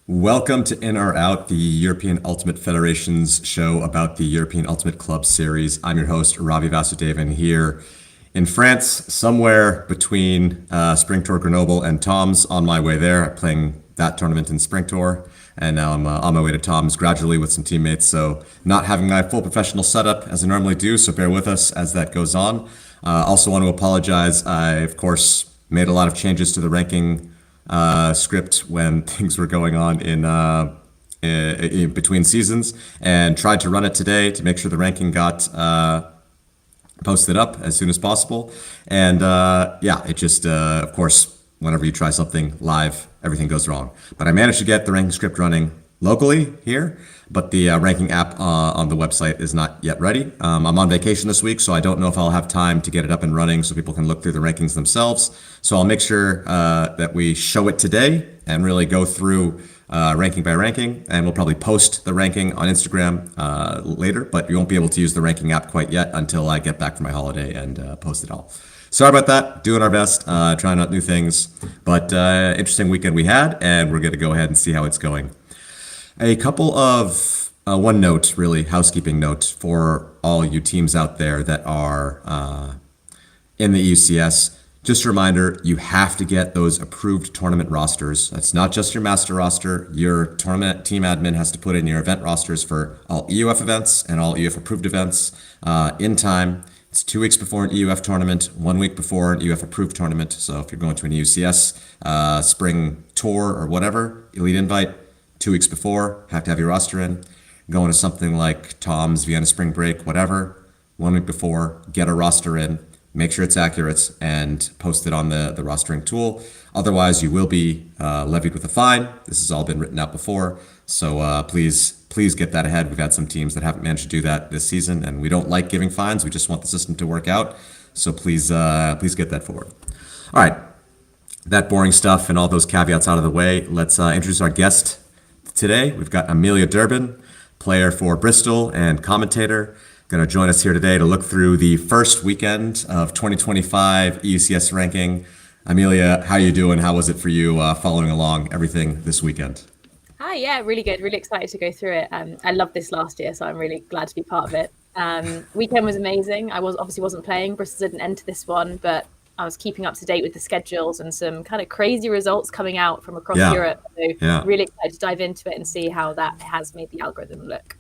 Welcome to In or Out, the European Ultimate Federation's show about the European Ultimate Club Series. I'm your host, Ravi Vasudevan, here in France, somewhere between Spring Tour Grenoble and Tom's, on my way there, playing that tournament in Spring Tour. And now I'm on my way to Tom's gradually with some teammates. So, not having my full professional setup as I normally do, so bear with us as that goes on. Also, want to apologize. I, of course, made a lot of changes to the ranking script when things were going on in between seasons, and tried to run it today to make sure the ranking got posted up as soon as possible. And yeah, it just, of course, whenever you try something live, everything goes wrong. But I managed to get the ranking script running locally here, but the ranking app on the website is not yet ready. I'm on vacation this week, so I don't know if I'll have time to get it up and running so people can look through the rankings themselves. So I'll make sure that we show it today and really go through ranking by ranking, and we'll probably post the ranking on Instagram later, but you won't be able to use the ranking app quite yet until I get back from my holiday and post it all. Sorry about that. Doing our best, trying out new things, but interesting weekend we had, and we're going to go ahead and see how it's going. A couple of one note, really, housekeeping note for all you teams out there that are in the EUCS. Just a reminder, you have to get those approved tournament rosters. That's not just your master roster. Your tournament team admin has to put in your event rosters for all EUF events and all EUF approved events in time. It's 2 weeks before an EUF tournament, 1 week before an EUF approved tournament. So if you're going to an EUCS spring tour or whatever, elite invite, 2 weeks before, have to have your roster in. Going to something like Tom's, Vienna Spring Break, whatever, 1 week before, get a roster in, make sure it's accurate, and post it on the rostering tool. Otherwise, you will be levied with a fine. This has all been written out before, so please get that ahead. We've had some teams that haven't managed to do that this season, and we don't like giving fines. We just want the system to work out, so please get that forward. All right, that boring stuff and all those caveats out of the way, let's introduce our guest today. We've got Amelia Durbin, player for Bristol and commentator, going to join us here today to look through the first weekend of 2025 EUCS ranking. Amelia, how you doing? How was it for you following along everything this weekend? Hi, yeah, really good. Really excited to go through it. I loved this last year, so I'm really glad to be part of it. Weekend was amazing. I obviously wasn't playing. Bristol didn't enter this one, but I was keeping up to date with the schedules and some kind of crazy results coming out from across Yeah, Europe. So yeah. really excited to dive into it and see how that has made the algorithm look.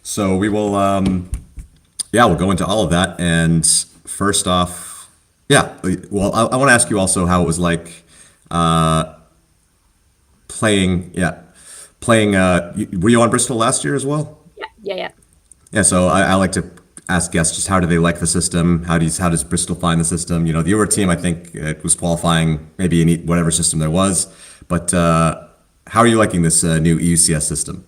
So we will, yeah, we'll go into all of that. And first off, yeah, well, I want to ask you also how it was like playing, yeah, playing. Were you on Bristol last year as well? Yeah. Yeah, so I like to ask guests just how do they like the system? How does Bristol find the system? You know, the Euro team, I think it was qualifying maybe in whatever system there was, but how are you liking this new EUCS system?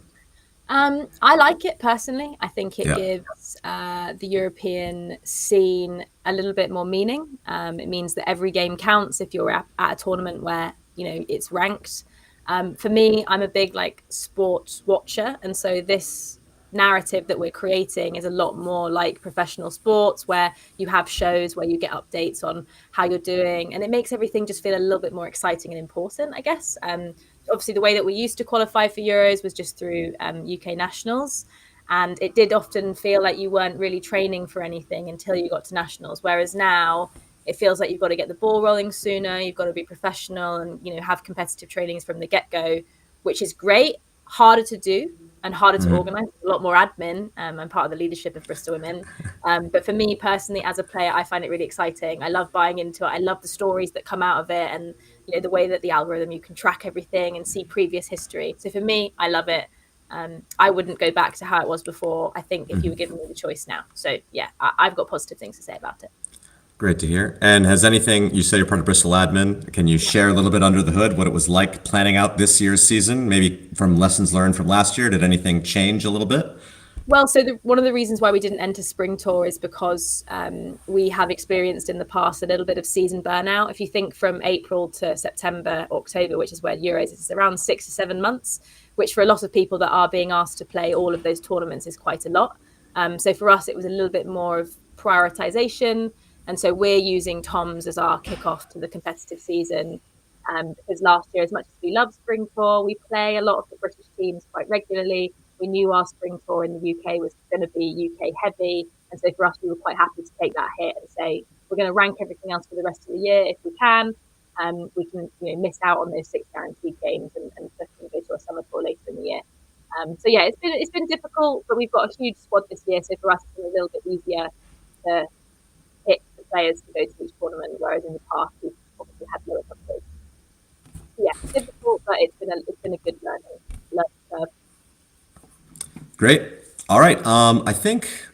I like it personally. I think it Yeah, gives the European scene a little bit more meaning. It means that every game counts if you're at a tournament where it's ranked. For me, I'm a big sports watcher, and so this narrative that we're creating is a lot more like professional sports, where you have shows where you get updates on how you're doing, and it makes everything just feel a little bit more exciting and important, I guess. Obviously, the way that we used to qualify for Euros was just through UK nationals, and it did often feel like you weren't really training for anything until you got to nationals, whereas now it feels like you've got to get the ball rolling sooner, you've got to be professional and have competitive trainings from the get-go, which is great. Harder to do and harder to organise, a lot more admin. I'm part of the leadership of Bristol Women, but for me personally as a player, I find it really exciting. I love buying into it. I love the stories that come out of it, and the way that the algorithm, you can track everything and see previous history. So for me, I love it. I wouldn't go back to how it was before, I think, if you were giving me the choice now. So yeah, I've got positive things to say about it. great to hear. And has anything, you say you're part of Bristol Admin, can you share a little bit under the hood what it was like planning out this year's season? Maybe from lessons learned from last year, did anything change a little bit? Well, so one of the reasons why we didn't enter Spring Tour is because we have experienced in the past a little bit of season burnout. If you think from April to September, October, which is where Euros is, around 6 to 7 months, which for a lot of people that are being asked to play all of those tournaments is quite a lot. So for us, it was a little bit more of prioritization. And so we're using Tom's as our kickoff to the competitive season. Because last year, as much as we love Spring Tour, we play a lot of the British teams quite regularly. We knew our Spring Tour in the UK was going to be UK heavy. And so for us, we were quite happy to take that hit and say, we're going to rank everything else for the rest of the year if we can. We can miss out on those 6 guaranteed games and go to a summer tour later in the year. So yeah, it's been difficult, but we've got a huge squad this year. So for us, it's been a little bit easier to pick the players to go to each tournament, whereas in the past we've obviously had lower numbers. Yeah, difficult, but it's been a good learning curve. Great. All right. I think,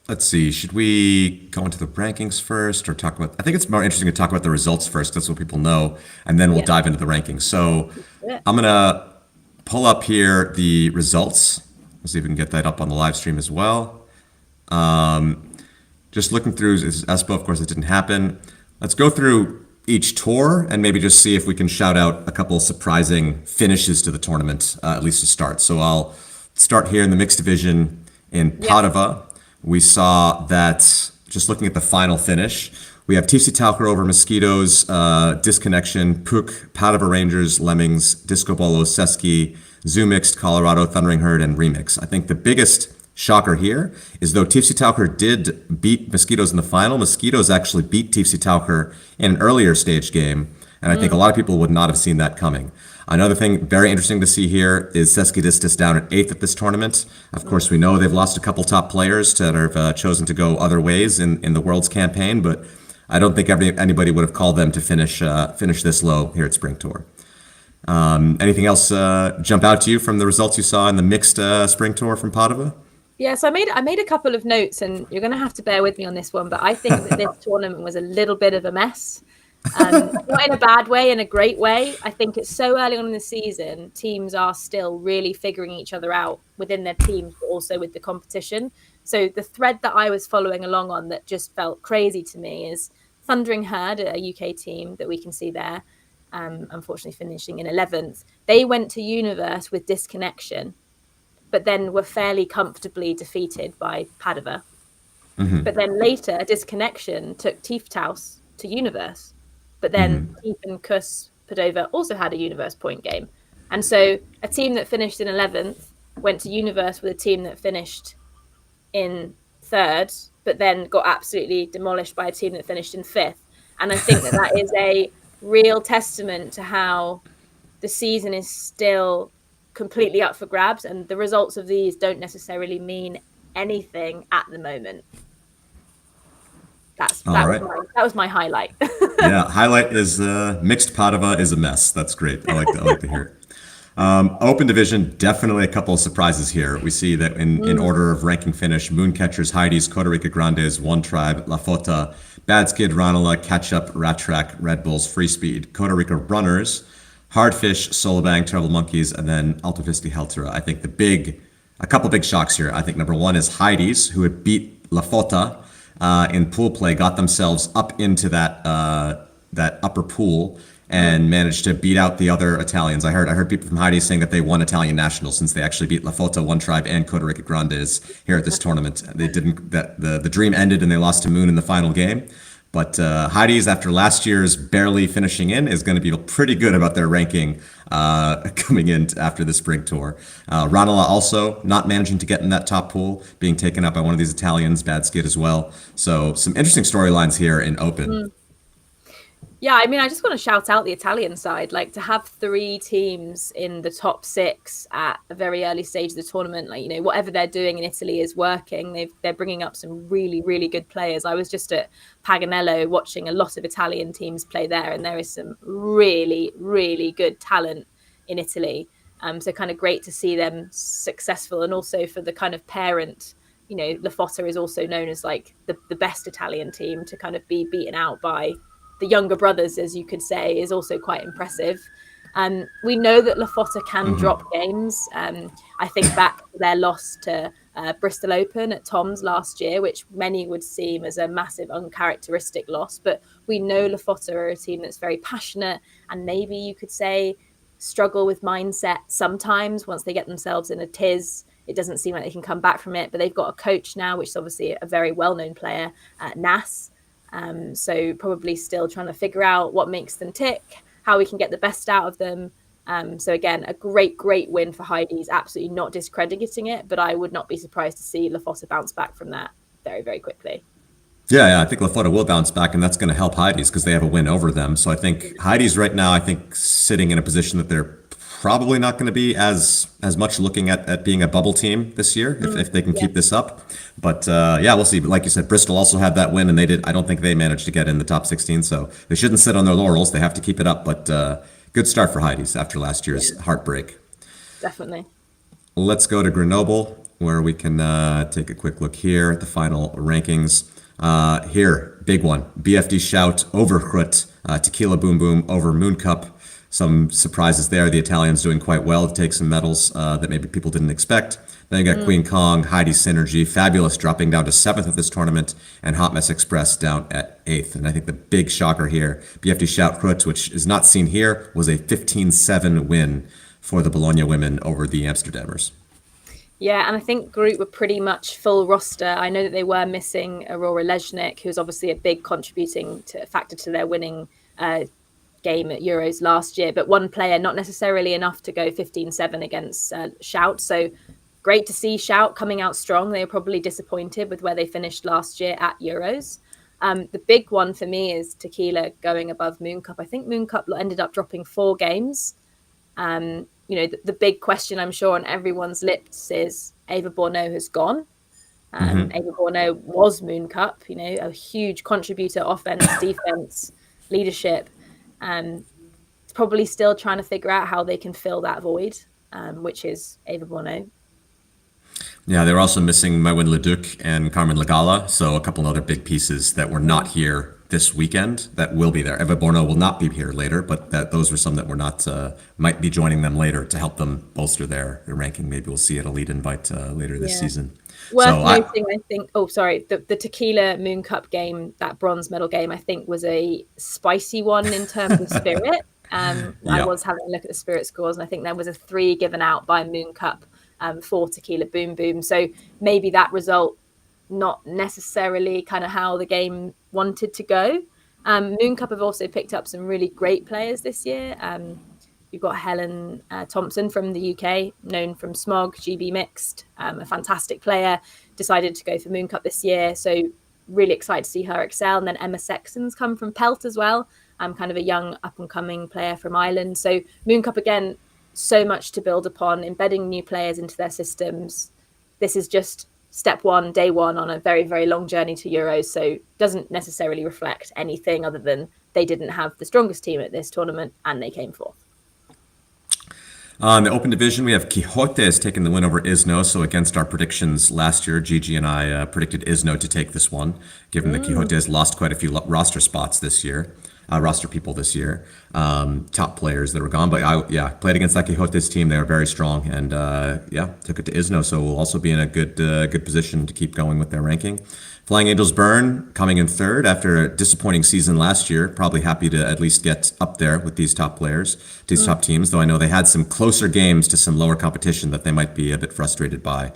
let's see, should we go into the rankings first or talk about, I think it's more interesting to talk about the results first. That's what people know. And then we'll dive into the rankings. So I'm going to pull up here the results. Let's see if we can get that up on the live stream as well. Just looking through Espo, of course, it didn't happen. Let's go through each tour and maybe just see if we can shout out a couple surprising finishes to the tournament, at least to start. So I'll start here in the mixed division in Padova. We saw that, just looking at the final finish, we have TFC Taucher over Mosquitoes, Disconnection, Puk, Padova Rangers, Lemmings, Disco Bolo, Seski, Zoo Mixed, Colorado, Thundering Herd, and Remix. I think the biggest shocker here is though TFC Taucher did beat Mosquitoes in the final, Mosquitoes actually beat TFC Taucher in an earlier stage game. And I think a lot of people would not have seen that coming. Another thing very interesting to see here is Ceskidistas down at 8th at this tournament. Of course, we know they've lost a couple top players that have chosen to go other ways in the Worlds campaign, but I don't think anybody would have called them to finish this low here at Spring Tour. Anything else jump out to you from the results you saw in the mixed Spring Tour from Padova? Yeah, so I made a couple of notes, and you're going to have to bear with me on this one, but I think that this tournament was a little bit of a mess. Not in a bad way, in a great way. I think it's so early on in the season, teams are still really figuring each other out within their teams, but also with the competition. So the thread that I was following along on that just felt crazy to me is Thundering Herd, a UK team that we can see there, unfortunately finishing in 11th. They went to Universe with Disconnection, but then were fairly comfortably defeated by Padova. Mm-hmm. But then later, Disconnection took Tieftaus to Universe. But then Tief and Kus Padova also had a Universe point game. And so a team that finished in 11th went to Universe with a team that finished in 3rd, but then got absolutely demolished by a team that finished in 5th. And I think that is a real testament to how the season is still completely up for grabs, and the results of these don't necessarily mean anything at the moment. That was my highlight. Yeah, highlight is mixed Padova is a mess. That's great. I like to hear it. Open division, definitely a couple of surprises here. We see that in order of ranking finish, Mooncatchers, Heidi's, Costa Rica Grandes, One Tribe, La Fota, Bad Skid, Ranelagh, Catch Up, Rat Track, Red Bulls, Free Speed, Costa Rica Runners, Hardfish, Solobang, Terrible Monkeys, and then Altofisti Heltera. I think a couple big shocks here. I think number one is Heidi's, who had beat La Fota in pool play, got themselves up into that upper pool and managed to beat out the other Italians. I heard people from Heidi saying that they won Italian nationals since they actually beat La Fota, One Tribe, and Costa Rica Grandes here at this tournament. They didn't. The dream ended and they lost to Moon in the final game. But Heidi's, after last year's barely finishing in, is going to be pretty good about their ranking coming in after the spring tour. Ranelagh also not managing to get in that top pool, being taken up by one of these Italians, Bad Skid as well. So some interesting storylines here in Open. Yeah, I mean, I just want to shout out the Italian side. Like, to have 3 teams in the top 6 at a very early stage of the tournament, like, whatever they're doing in Italy is working. They're bringing up some really, really good players. I was just at Paganello watching a lot of Italian teams play there, and there is some really, really good talent in Italy. So kind of great to see them successful, and also for the kind of parent. La Fota is also known as like the best Italian team to kind of be beaten out by the younger brothers, as you could say, is also quite impressive. We know that La Fota can drop games. I think back to their loss to Bristol Open at Tom's last year, which many would seem as a massive uncharacteristic loss. But we know La Fota are a team that's very passionate, and maybe you could say struggle with mindset sometimes once they get themselves in a tiz. It doesn't seem like they can come back from it, but they've got a coach now, which is obviously a very well-known player, Nas. So probably still trying to figure out what makes them tick, how we can get the best out of them. So again, a great win for Heidi's. Absolutely not discrediting it, but I would not be surprised to see Lofoten bounce back from that very quickly. Yeah, I think Lofoten will bounce back, and that's going to help Heidi's because they have a win over them. So I think Heidi's right now, I think, sitting in a position that they're probably not going to be as much looking at being a bubble team this year if they can keep this up. But yeah, we'll see. But like you said, Bristol also had that win, and they did. I don't think they managed to get in the top 16, so they shouldn't sit on their laurels. They have to keep it up. But good start for Heidi's after last year's heartbreak. Definitely. Let's go to Grenoble, where we can take a quick look here at the final rankings. Here, big one. BFD Shout over Grut, Tequila Boom Boom over Moon Cup. Some surprises there. The Italians doing quite well to take some medals that maybe people didn't expect. Then you got Queen Kong, Heidi Synergy, Fabulous dropping down to 7th at this tournament, and Hot Mess Express down at 8th. And I think the big shocker here, BFD Shout Grut, which is not seen here, was a 15-7 win for the Bologna women over the Amsterdammers. Yeah, and I think Group were pretty much full roster. I know that they were missing Aurora Lezhnik, who's obviously a big contributing factor to their winning game at Euros last year, but one player, not necessarily enough to go 15-7 against Shout. So great to see Shout coming out strong. They were probably disappointed with where they finished last year at Euros. The big one for me is Tequila going above Moon Cup. I think Moon Cup ended up dropping 4 games. The big question I'm sure on everyone's lips is Ava Borneau has gone. Ava Borneau was Moon Cup, a huge contributor, offense, defense, leadership. It's probably still trying to figure out how they can fill that void, which is Ava Borneau. Yeah, they were also missing Mewin Leduc and Carmen Lagala, so a couple other big pieces that were not here this weekend that will be there. Eva Borneau will not be here later, but those were some that were not, might be joining them later to help them bolster their ranking. Maybe we'll see at Elite Invite later this season. Worth noting, I think, the Tequila Moon Cup game, that bronze medal game, I think was a spicy one in terms of spirit. I was having a look at the spirit scores, and I think there was a 3 given out by Moon Cup for Tequila Boom Boom. So maybe that result, not necessarily kind of how the game wanted to go. Moon Cup have also picked up some really great players this year. You've got Helen Thompson from the UK, known from Smog, GB Mixed, a fantastic player, decided to go for Moon Cup this year. So really excited to see her excel. And then Emma Sexton's come from Pelt as well, kind of a young up-and-coming player from Ireland. So Moon Cup, again, so much to build upon, embedding new players into their systems. This is just step one, day one on a very long journey to Euros. So doesn't necessarily reflect anything other than they didn't have the strongest team at this tournament and they came fourth. In the open division, we have Quixote has taken the win over Isno. So against our predictions last year, Gigi and I predicted Isno to take this one, given that Quixote has lost quite a few roster spots this year. Roster people this year, top players that were gone. But I played against that Quixote's team. They were very strong, and took it to Isno. So we'll also be in a good position to keep going with their ranking. Flying Angels Burn coming in 3rd after a disappointing season last year. Probably happy to at least get up there with these top players, these top teams. Though I know they had some closer games to some lower competition that they might be a bit frustrated by.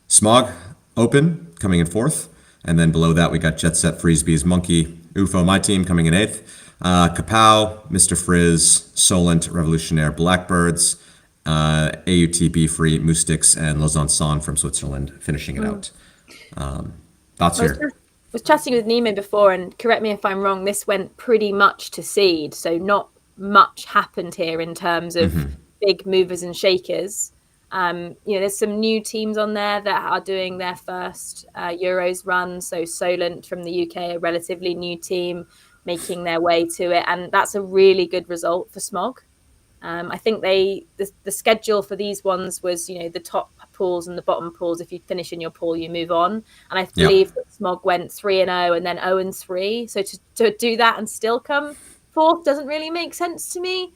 Smog Open coming in 4th. And then below that, we got Jet Set, Freezebees, Monkey, UFO, my team, coming in 8th. Kapow, Mr. Frizz, Solent, Revolutionaire, Blackbirds, AUT, Be Free, Moustix, and Lausanne Son from Switzerland finishing it out. Thoughts here? I was chatting with Nime before, and correct me if I'm wrong, this went pretty much to seed. So not much happened here in terms of big movers and shakers. There's some new teams on there that are doing their first Euros run. So Solent from the UK, a relatively new team, making their way to it. And that's a really good result for Smog. I think the schedule for these ones was, the top pools and the bottom pools. If you finish in your pool, you move on. And I believe that Smog went 3-0 and then 0-3. So to do that and still come fourth doesn't really make sense to me.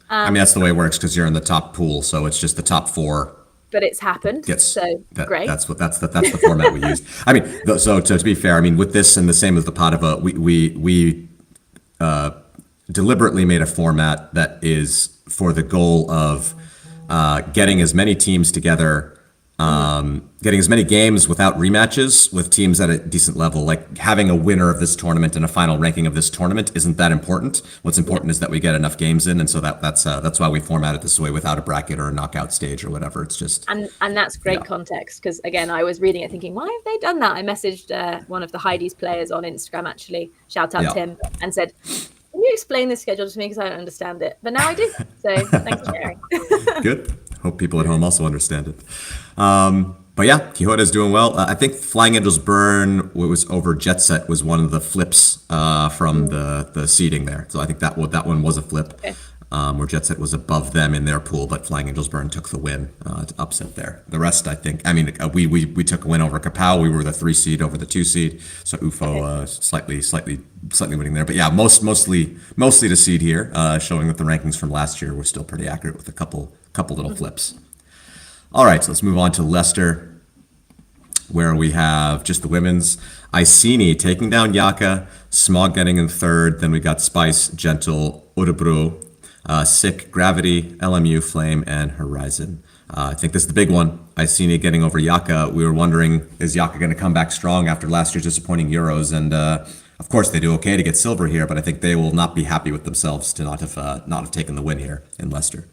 That's the way it works because you're in the top pool, so it's just the top 4. But it's happened. Great. That's the format we used. So to be fair, with this and the same as the Padova, we deliberately made a format that is for the goal of getting as many teams together Getting as many games without rematches with teams at a decent level, like having a winner of this tournament and a final ranking of this tournament isn't that important. What's important is that we get enough games in, and so that's why we format it this way without a bracket or a knockout stage or whatever. It's just And that's great context, because again, I was reading it thinking, why have they done that? I messaged one of the Heidi's players on Instagram, actually, shout out Tim, and said, can you explain this schedule to me, because I don't understand it, but now I do, so thanks for sharing. Good. Hope people at home also understand it. But yeah, Quixote is doing well. I think Flying Angels Burn, what was over Jet Set, was one of the flips from the seeding there. So I think that one was a flip, where Jet Set was above them in their pool, but Flying Angels Burn took the win to upset there. The rest, I think, we took a win over Kapow. We were the 3 seed over the 2 seed. So UFO slightly winning there. But yeah, mostly the seed here, showing that the rankings from last year were still pretty accurate with a couple little flips. All right, so let's move on to Leicester, where we have just the women's. Iceni taking down Yaka, Smog getting in third. Then we got Spice, Gentle, Urubru, Sick, Gravity, LMU, Flame, and Horizon. I think this is the big one. Iceni getting over Yaka. We were wondering, is Yaka going to come back strong after last year's disappointing Euros? And of course, they do okay to get silver here, but I think they will not be happy with themselves to not have taken the win here in Leicester.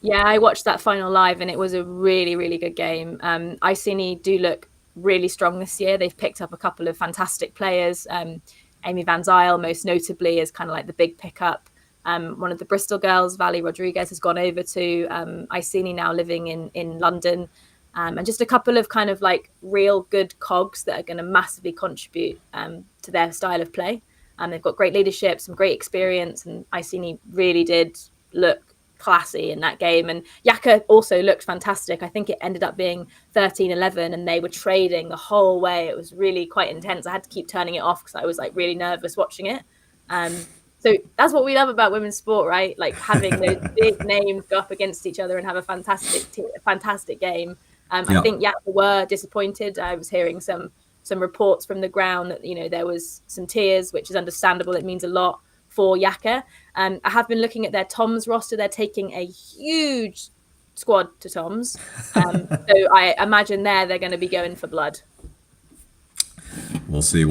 Yeah, I watched that final live, and it was a really, really good game. Iceni do look really strong this year. They've picked up a couple of fantastic players. Amy Van Zyl, most notably, is kind of like the big pickup. One of the Bristol girls, Vali Rodriguez, has gone over to Iceni, now living in London. And just a couple of kind of like real good cogs that are going to massively contribute to their style of play. They've got great leadership, some great experience, and Iceni really did look classy in that game. And Yaka also looked fantastic. I think it ended up being 13-11, and they were trading the whole way. It was really quite intense. I had to keep turning it off because I was like really nervous watching it. So that's what we love about women's sport, right? Like having those big names go up against each other and have a fantastic game. I think Yaka were disappointed. I was hearing some reports from the ground that, there was some tears, which is understandable. It means a lot for Yaka. I have been looking at their Toms roster. They're taking a huge squad to Toms. So I imagine they're going to be going for blood. We'll see.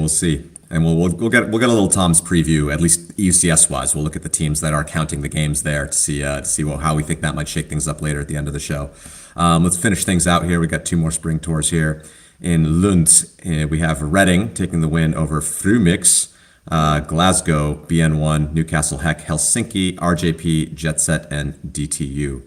And we'll get a little Tom's preview, at least EUCS wise. We'll look at the teams that are counting the games there to see how we think that might shake things up later at the end of the show. Let's finish things out here. We got 2 more spring tours here. In Lund, we have Reading taking the win over Frumix, Glasgow, BN1, Newcastle Heck, Helsinki, RJP, Jet Set, and DTU.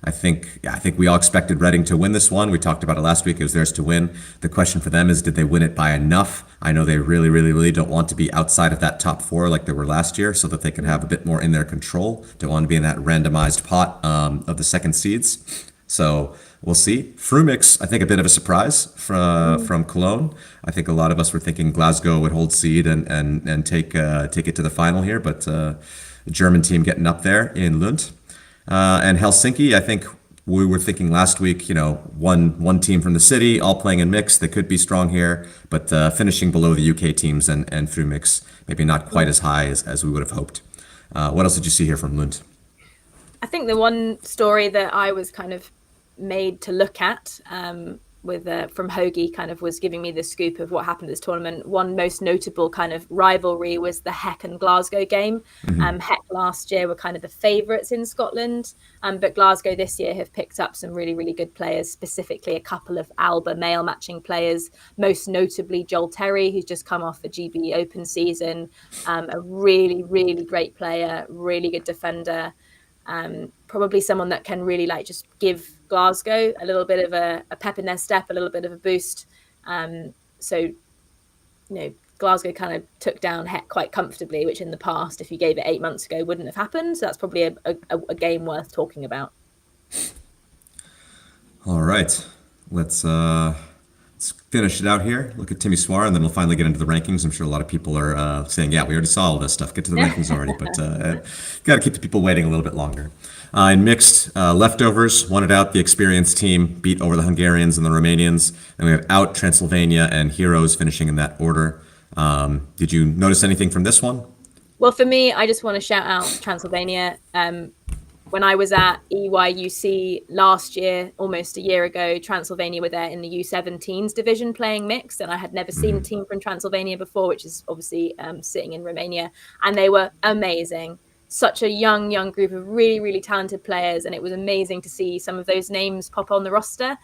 I think we all expected Reading to win this one. We talked about it last week. It was theirs to win. The question for them is, did they win it by enough? I know they really, really, really don't want to be outside of that top 4 like they were last year, so that they can have a bit more in their control. Don't want to be in that randomized pot of the second seeds. So we'll see. Frumix, I think, a bit of a surprise from Cologne. I think a lot of us were thinking Glasgow would hold seed and take it to the final here, but the German team getting up there in Lund. And Helsinki, I think we were thinking last week, one team from the city, all playing in mix. They could be strong here, but finishing below the UK teams and Frumix, maybe not quite as high as we would have hoped. What else did you see here from Lund? I think the one story that I was kind of made to look at from Hoagie kind of was giving me the scoop of what happened at this tournament. One most notable kind of rivalry was the Heck and Glasgow game. Heck last year were kind of the favourites in Scotland, but Glasgow this year have picked up some really, really good players, specifically a couple of Alba male matching players, most notably Joel Terry, who's just come off the GB Open season, a really, really great player, really good defender. Probably someone that can really just give Glasgow a little bit of a pep in their step, a little bit of a boost. So Glasgow kind of took down Heck quite comfortably, which in the past, if you gave it 8 months ago, wouldn't have happened. So that's probably a game worth talking about. All right, let's finish it out here. Look at Timmy Swar, and then we'll finally get into the rankings. I'm sure a lot of people are saying, yeah, we already saw all this stuff. Get to the rankings already. But got to keep the people waiting a little bit longer. In mixed, leftovers, wanted out. The experienced team beat over the Hungarians and the Romanians. And we have out Transylvania and Heroes finishing in that order. Did you notice anything from this one? Well, for me, I just want to shout out Transylvania. when I was at EYUC last year, almost a year ago, Transylvania were there in the U17s division playing mixed, and I had never seen a team from Transylvania before, which is obviously sitting in Romania, and they were amazing. Such a young group of really, really talented players, and it was amazing to see some of those names pop on the roster.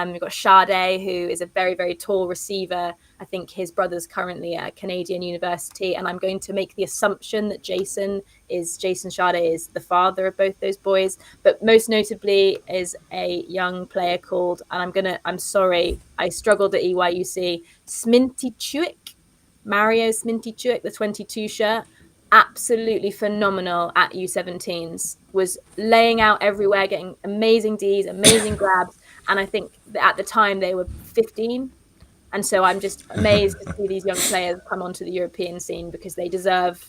We've got Sade, who is a very, very tall receiver. I think his brother's currently at a Canadian university, and I'm going to make the assumption that Jason Sade is the father of both those boys. But most notably is a young player called, and I'm sorry, I struggled at EYUC, Sminty Chuik, Mario Sminty Chuik, the 22 shirt. Absolutely phenomenal at U17s, was laying out everywhere, getting amazing Ds, amazing grabs. And I think that at the time they were 15. And so I'm just amazed to see these young players come onto the European scene because they deserve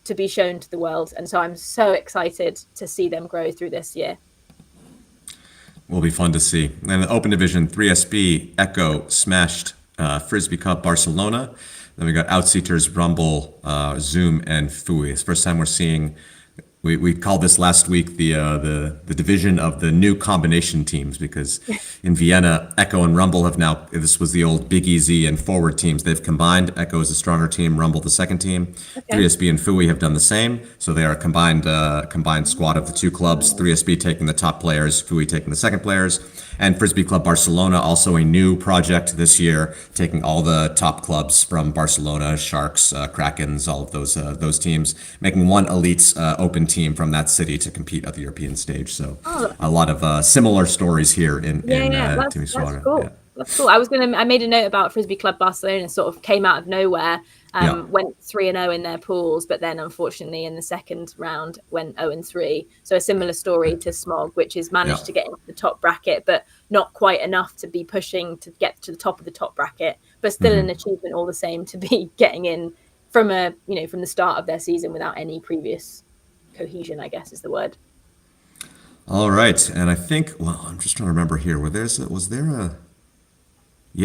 to be shown to the world. And so I'm so excited to see them grow through this year. Will be fun to see. And the Open Division, 3SB, Echo, smashed Frisbee Cup Barcelona. Then we got Outseaters, Rumble, Zoom, and Fui. It's the first time we're seeing. We called this last week the division of the new combination teams, because in Vienna, Echo and Rumble have now, this was the old Big Easy and Forward teams. They've combined. Echo is a stronger team, Rumble the second team. Okay. 3SB and Fui have done the same. So they are a combined squad of the two clubs, 3SB taking the top players, Fui taking the second players. And Frisbee Club Barcelona, also a new project this year, taking all the top clubs from Barcelona, Sharks, Krakens, all of those teams, making one elite open team from that city to compete at the European stage. So a lot of similar stories here in Timisoara. That's cool. Yeah. That's cool. I made a note about Frisbee Club Barcelona, sort of came out of nowhere, went 3-0 in their pools, but then unfortunately in the second round went 0-3. So a similar story to Smog, which is managed to get into the top bracket, but not quite enough to be pushing to get to the top of the top bracket, but still an achievement all the same to be getting in from the start of their season without any previous cohesion, I guess is the word. All right. And I think, I'm just trying to remember here,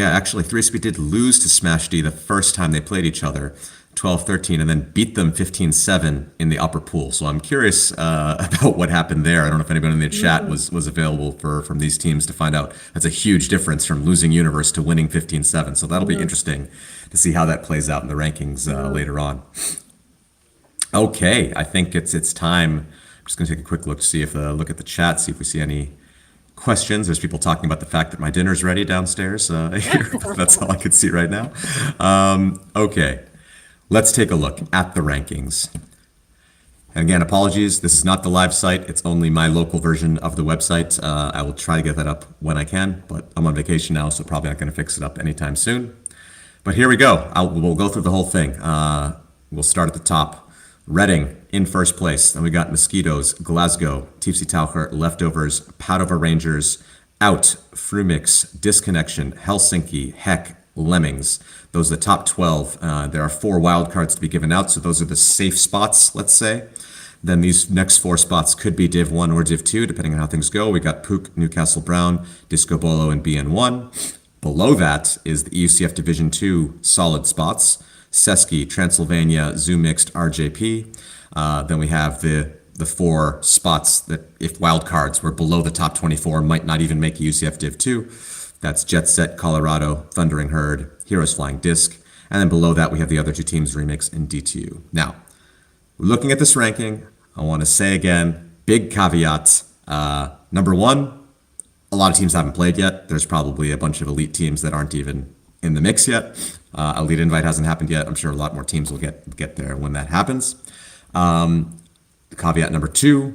actually, 3SB did lose to Smash D the first time they played each other, 12-13, and then beat them 15-7 in the upper pool. So I'm curious about what happened there. I don't know if anybody in the chat was available from these teams to find out. That's a huge difference from losing Universe to winning 15-7. So that'll be interesting to see how that plays out in the rankings later on. Okay, I think it's time. I'm just going to take a quick look to see look at the chat, see if we see any questions. There's people talking about the fact that my dinner's ready downstairs here. That's all I could see right now. Okay, let's take a look at the rankings. And again, apologies, this is not the live site. It's only my local version of the website. I will try to get that up when I can, but I'm on vacation now, so probably not going to fix it up anytime soon. But here we go. We'll go through the whole thing. We'll start at the top. Reading in first place. Then we got Mosquitoes, Glasgow, TFC Taucher, Leftovers, Padova Rangers, Out, Frumix, Disconnection, Helsinki, Heck, Lemmings. Those are the top 12. There are 4 wildcards to be given out, so those are the safe spots, let's say. Then these next 4 spots could be Div 1 or Div 2, depending on how things go. We got Pook, Newcastle Brown, Disco Bolo, and BN1. Below that is the EUCF Division 2 solid spots. Seski, Transylvania, Zoo Mixed, RJP. Then we have the 4 spots that, if wildcards were below the top 24, might not even make UCF Div 2. That's Jet Set, Colorado, Thundering Herd, Heroes Flying Disc. And then below that, we have the other 2 teams, Remix and DTU. Now, looking at this ranking, I want to say again, big caveat. Number 1, a lot of teams haven't played yet. There's probably a bunch of elite teams that aren't even in the mix yet. Elite Invite hasn't happened yet. I'm sure a lot more teams will get there when that happens. Caveat number 2,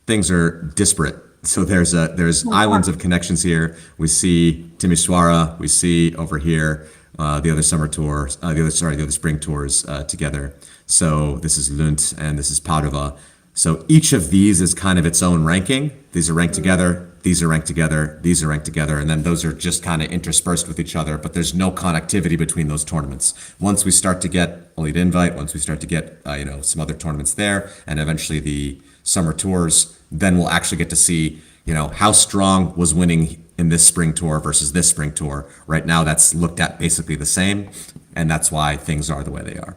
things are disparate. So there's islands of connections here. We see Timisoara. We see over here the other summer tours, the other spring tours together. So this is Lund and this is Padova. So each of these is kind of its own ranking. These are ranked together. These are ranked together, these are ranked together, and then those are just kind of interspersed with each other, but there's no connectivity between those tournaments. Once we start to get Elite Invite, once we start to get some other tournaments there, and eventually the summer tours, then we'll actually get to see how strong was winning in this spring tour versus this spring tour. Right now, that's looked at basically the same, and that's why things are the way they are.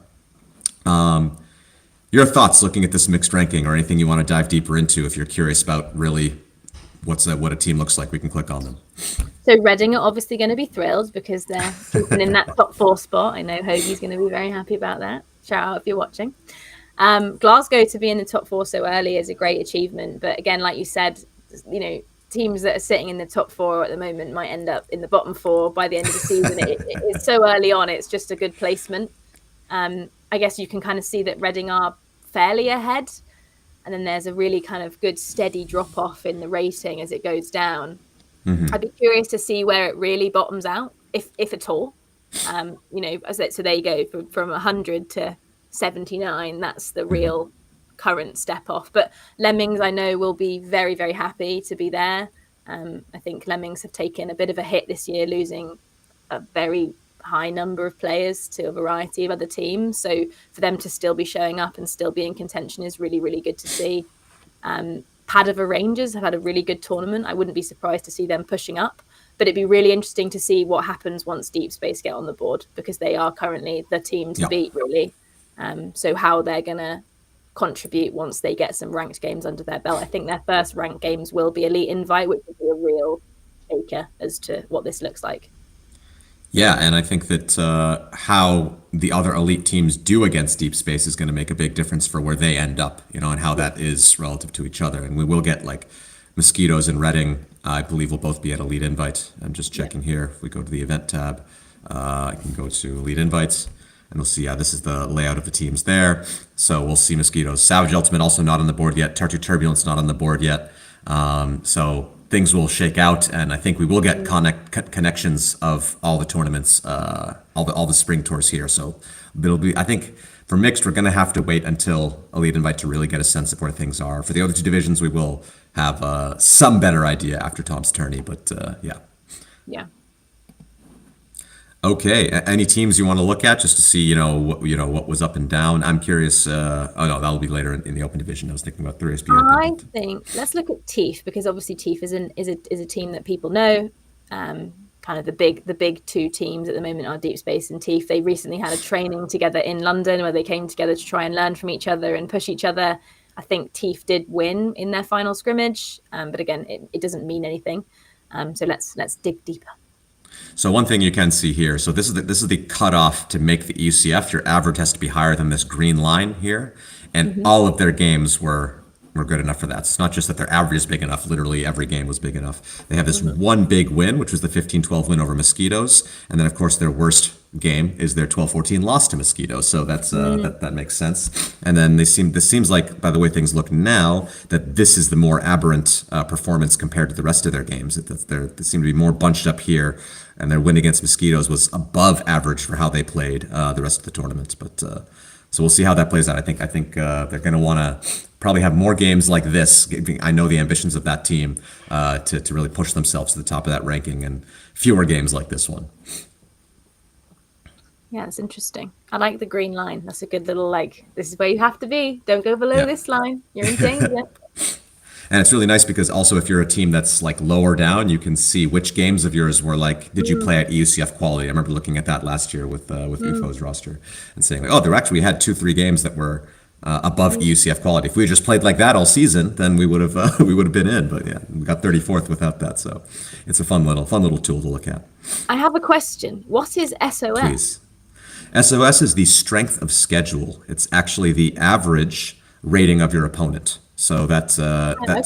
Your thoughts looking at this mixed ranking, or anything you want to dive deeper into if you're curious about really what a team looks like, we can click on them. So Reading are obviously going to be thrilled because they're keeping in that top 4 spot. I know Hoagie's going to be very happy about that. Shout out if you're watching. Glasgow to be in the top 4 so early is a great achievement. But again, like you said, teams that are sitting in the top 4 at the moment might end up in the bottom 4 by the end of the season. It's so early on. It's just a good placement. I guess you can kind of see that Reading are fairly ahead. And then there's a really kind of good steady drop off in the rating as it goes down. I'd be curious to see where it really bottoms out, if at all. So there you go, from 100 to 79. That's the real current step off. But Lemmings, I know, will be very, very happy to be there. I think Lemmings have taken a bit of a hit this year, losing a very high number of players to a variety of other teams. So for them to still be showing up and still be in contention is really, really good to see. Padova Rangers have had a really good tournament. I wouldn't be surprised to see them pushing up, but it'd be really interesting to see what happens once Deep Space get on the board, because they are currently the team to beat, really. So how they're going to contribute once they get some ranked games under their belt. I think their first ranked games will be Elite Invite, which will be a real shaker as to what this looks like. Yeah, and I think that how the other elite teams do against Deep Space is going to make a big difference for where they end up, and how that is relative to each other. And we will get like Mosquitoes and Reading, I believe, will both be at Elite Invite. I'm just checking here. If we go to the event tab, I can go to Elite Invites, and we'll see, this is the layout of the teams there. So we'll see Mosquitoes. Savage Ultimate also not on the board yet. Tartu Turbulence not on the board yet. So things will shake out, and I think we will get connections of all the tournaments, all the spring tours here. So it'll be, I think, for mixed, we're going to have to wait until Elite Invite to really get a sense of where things are. For the other two divisions, we will have some better idea after Tom's tourney, but yeah. Yeah. Okay. Any teams you want to look at just to see, what was up and down? I'm curious. Oh no, that'll be later in the open division. I was thinking about 3SB. I think let's look at TEEF, because obviously TEEF is a team that people know. Kind of the big two teams at the moment are Deep Space and TEEF. They recently had a training together in London where they came together to try and learn from each other and push each other. I think TEEF did win in their final scrimmage, but again, it doesn't mean anything. So let's dig deeper. So one thing you can see here, so this is the cutoff to make the ECF. Your average has to be higher than this green line here, and all of their games were good enough for that. It's not just that their average is big enough, literally every game was big enough. They have this one big win, which was the 15-12 win over Mosquitoes, and then of course their worst game is their 12-14 loss to Mosquitoes. So that's that makes sense. And then this seems like, by the way things look now, that this is the more aberrant performance compared to the rest of their games. They seem to be more bunched up here, and their win against Mosquitoes was above average for how they played the rest of the tournament. But so we'll see how that plays out. I think they're going to want to probably have more games like this. I know the ambitions of that team to really push themselves to the top of that ranking, and fewer games like this one. Yeah, it's interesting. I like the green line. That's a good little, this is where you have to be. Don't go below this line. You're in danger. And it's really nice because also if you're a team that's lower down, you can see which games of yours were did you play at EUCF quality? I remember looking at that last year with UFO's roster and saying, we had 2-3 games that were above EUCF quality. If we had just played like that all season, then we would have been in. But yeah, we got 34th without that. So it's a fun little tool to look at. I have a question. What is SOS? Please. SOS is the strength of schedule. It's actually the average rating of your opponent. So that's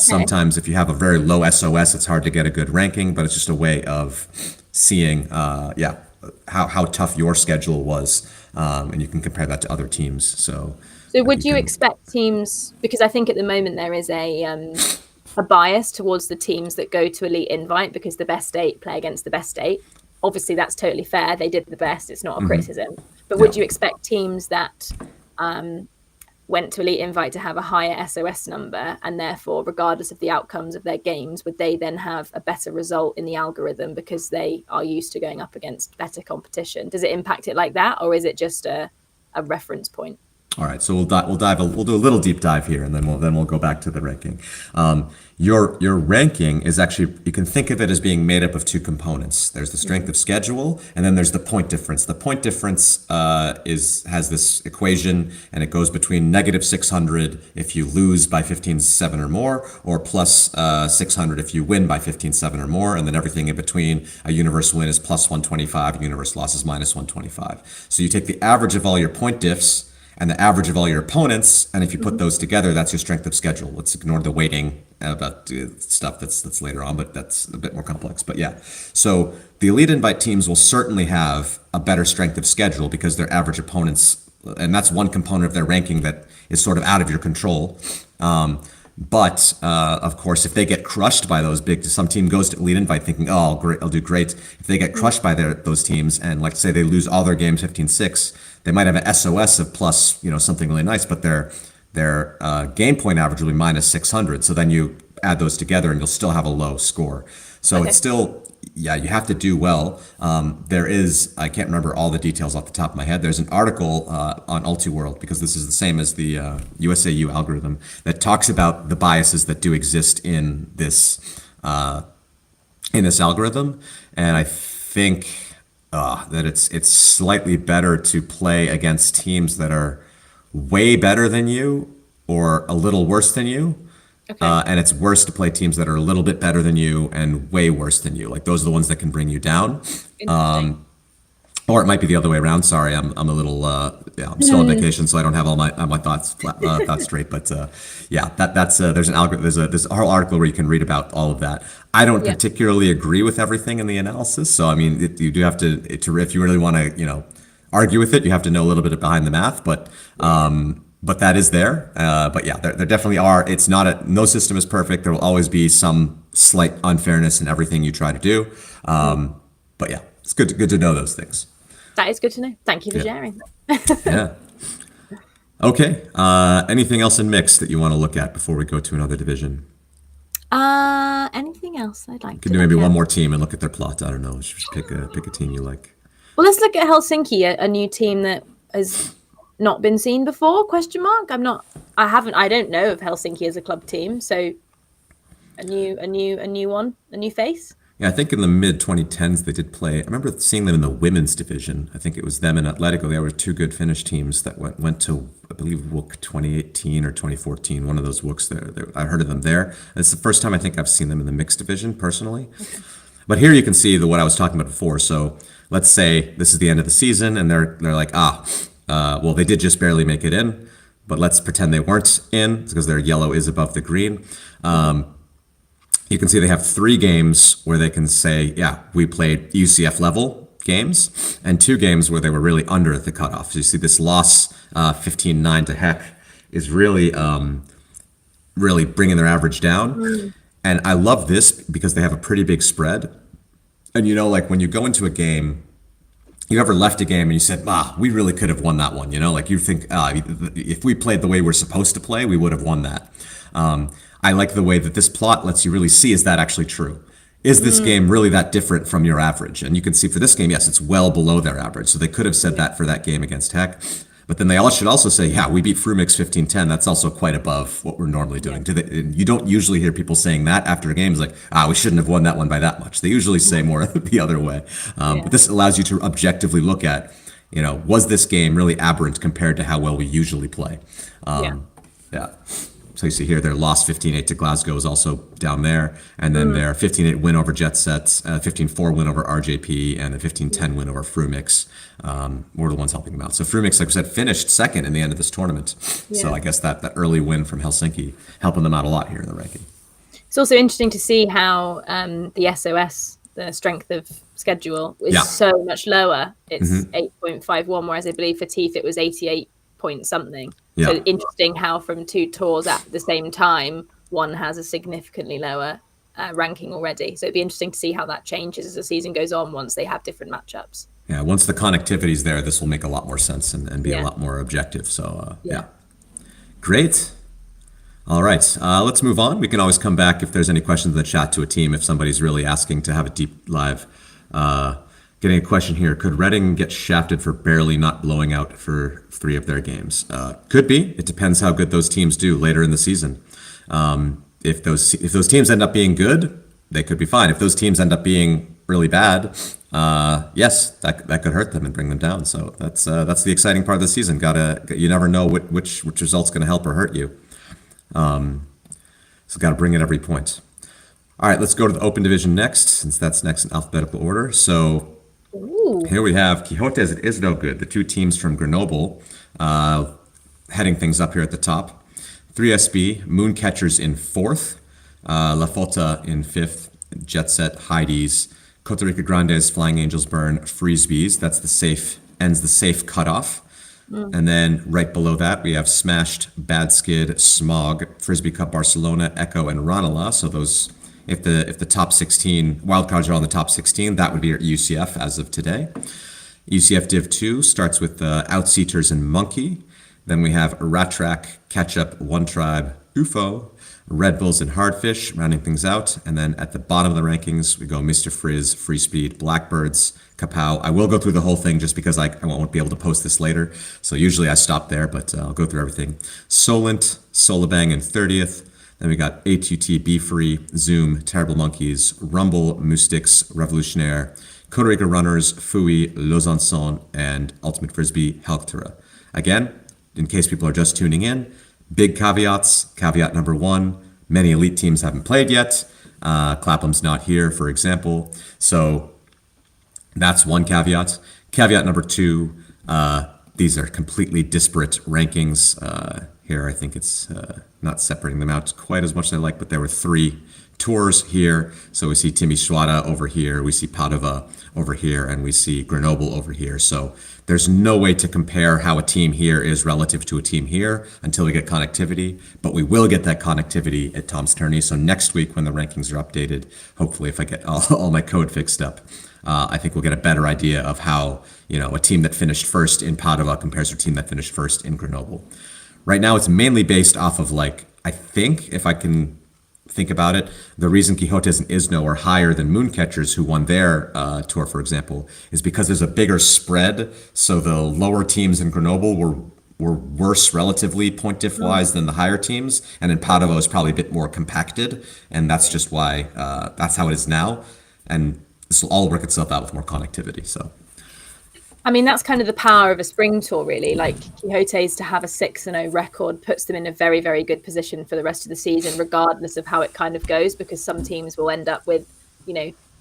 sometimes if you have a very low SOS, it's hard to get a good ranking, but it's just a way of seeing, how tough your schedule was, and you can compare that to other teams. So would you expect teams, because I think at the moment there is a bias towards the teams that go to Elite Invite because the best 8 play against the best 8. Obviously, that's totally fair. They did the best. It's not a criticism. But would you expect teams that went to Elite Invite to have a higher SOS number, and therefore, regardless of the outcomes of their games, would they then have a better result in the algorithm because they are used to going up against better competition? Does it impact it like that, or is it just a reference point? All right, so we'll do a little deep dive here, and then we'll go back to the ranking. Your ranking is actually, you can think of it as being made up of two components. There's the strength of schedule, and then there's the point difference. The point difference has this equation, and it goes between -600 if you lose by 15-7 or more, or plus 600 if you win by 15-7 or more, and then everything in between. A universe win is plus 125, a universe loss is minus 125. So you take the average of all your point diffs and the average of all your opponents, and if you put those together, that's your strength of schedule. Let's ignore the weighting about stuff that's later on, but that's a bit more complex. But yeah, so the elite invite teams will certainly have a better strength of schedule because their average opponents, and that's one component of their ranking that is sort of out of your control. But of course, if they get crushed by those big, some team goes to elite invite thinking, oh, great, I'll do great. If they get crushed by those teams, and like say they lose all their games 15-6, they might have an SOS of plus, something really nice, but their game point average will be -600. So then you add those together, and you'll still have a low score. So It's still, yeah, you have to do well. There is, I can't remember all the details off the top of my head. There's an article on Ultiworld, because this is the same as the USAU algorithm, that talks about the biases that do exist in this algorithm, and I think that it's slightly better to play against teams that are way better than you or a little worse than you. Okay. And it's worse to play teams that are a little bit better than you and way worse than you. Like those are the ones that can bring you down. Or it might be the other way around. Sorry, I'm a little I'm still on vacation, so I don't have all my thoughts straight. But there's an algorithm. There's a whole article where you can read about all of that. I don't particularly agree with everything in the analysis. So I mean, you do have to if you really want to argue with it, you have to know a little bit behind the math. But that is there. But yeah, there definitely are. It's not no system is perfect. There will always be some slight unfairness in everything you try to do. But yeah, it's good to know those things. That is good to know. Thank you for sharing. Yeah. Okay. Anything else in mixed that you want to look at before we go to another division? Anything else I'd like to do maybe one more team and look at their plot. I don't know. Just pick a team you like. Well, let's look at Helsinki, a new team that has not been seen before? I don't know of Helsinki as a club team, so a new face. Yeah, I think in the mid 2010s they did play. I remember seeing them in the women's division. I think it was them and Atletico. They were two good Finnish teams that went to, I believe, WUK 2018 or 2014. One of those WUKs there. I heard of them there. It's the first time I think I've seen them in the mixed division personally. Okay. But here you can see what I was talking about before. So let's say this is the end of the season, and they're like, well, they did just barely make it in, but let's pretend they weren't in because their yellow is above the green. You can see they have 3 games where they can say, yeah, we played UCF level games, and 2 games where they were really under the cutoff. So you see this loss 15-9 to Heck is really bringing their average down. And I love this because they have a pretty big spread. And like when you go into a game, you ever left a game and you said, we really could have won that one, like you think, if we played the way we're supposed to play, we would have won that. I like the way that this plot lets you really see, is that actually true? Is this game really that different from your average? And you can see for this game, yes, it's well below their average. So they could have said that for that game against Heck. But then they all should also say, yeah, we beat Frumix 15-10. That's also quite above what we're normally doing. You don't usually hear people saying that after a game. It's like, we shouldn't have won that one by that much. They usually say more the other way. But this allows you to objectively look at, was this game really aberrant compared to how well we usually play? Yeah. So you see here, their loss 15-8 to Glasgow is also down there. And then their 15-8 win over Jet Sets, 15-4 win over RJP, and the 15-10 win over Frumix were the ones helping them out. So Frumix, like I said, finished second in the end of this tournament. Yeah. So I guess that early win from Helsinki helping them out a lot here in the ranking. It's also interesting to see how the SOS, the strength of schedule, is so much lower. It's 8.51, whereas I believe for Teeth it was 88 point something. Yeah. So interesting how from 2 tours at the same time, one has a significantly lower ranking already. So it'd be interesting to see how that changes as the season goes on once they have different matchups. Yeah, once the connectivity is there, this will make a lot more sense and be a lot more objective. So, Great. All right, let's move on. We can always come back if there's any questions in the chat to a team if somebody's really asking to have a deep live. Getting a question here. Could Reading get shafted for barely not blowing out for 3 of their games? Could be. It depends how good those teams do later in the season. If those teams end up being good, they could be fine. If those teams end up being really bad, yes, that could hurt them and bring them down. So that's the exciting part of the season. You never know which result's going to help or hurt you. So got to bring it every point. All right, let's go to the Open Division next, since that's next in alphabetical order. So Ooh. here we have Quixotes and Is No Good, the two teams from Grenoble, heading things up here at the top. 3SB, Mooncatchers in fourth, La Fota in fifth, Jet Set, Heidi's, Costa Rica Grandes, Flying Angels Burn, Freesbees. That's ends the safe cutoff. And then right below that, we have Smashed, Bad Skid, Smog, Frisbee Cup Barcelona, Echo, and Ranelagh. So those, if the top 16 wildcards are on the top 16, that would be your UCF as of today. UCF Div 2 starts with Outseaters and Monkey. Then we have Rattrack, Ketchup, One Tribe, UFO, Red Bulls and Hardfish, rounding things out. And then at the bottom of the rankings, we go Mr. Frizz, Free Speed, Blackbirds, Kapow. I will go through the whole thing just because I won't be able to post this later. So usually I stop there, but I'll go through everything. Solent, Solabang in 30th. Then we got ATT, Be Free, Zoom, Terrible Monkeys, Rumble, Moustics, Revolutionaire, Costa Rica Runners, Fui, Lausanne, and Ultimate Frisbee, Helctera. Again, in case people are just tuning in, big caveats. Caveat number one, many elite teams haven't played yet. Clapham's not here, for example. So that's one caveat. Caveat number two, these are completely disparate rankings. Here, I think it's not separating them out quite as much as I like, but there were 3 tours here. So we see Timișoara over here, we see Padova over here, and we see Grenoble over here. So there's no way to compare how a team here is relative to a team here until we get connectivity, but we will get that connectivity at Tom's Tourney. So next week when the rankings are updated, hopefully if I get all my code fixed up, I think we'll get a better idea of how, a team that finished first in Padova compares to a team that finished first in Grenoble. Right now, it's mainly based off of I think, if I can think about it, the reason Quixotes and Isno are higher than Mooncatchers, who won their tour, for example, is because there's a bigger spread. So the lower teams in Grenoble were worse relatively point diff wise than the higher teams, and in Padova is probably a bit more compacted, and that's just why that's how it is now, and this will all work itself out with more connectivity. So. I mean, that's kind of the power of a spring tour, really. Like Quixotes to have a 6-0 record puts them in a very, very good position for the rest of the season, regardless of how it kind of goes, because some teams will end up with,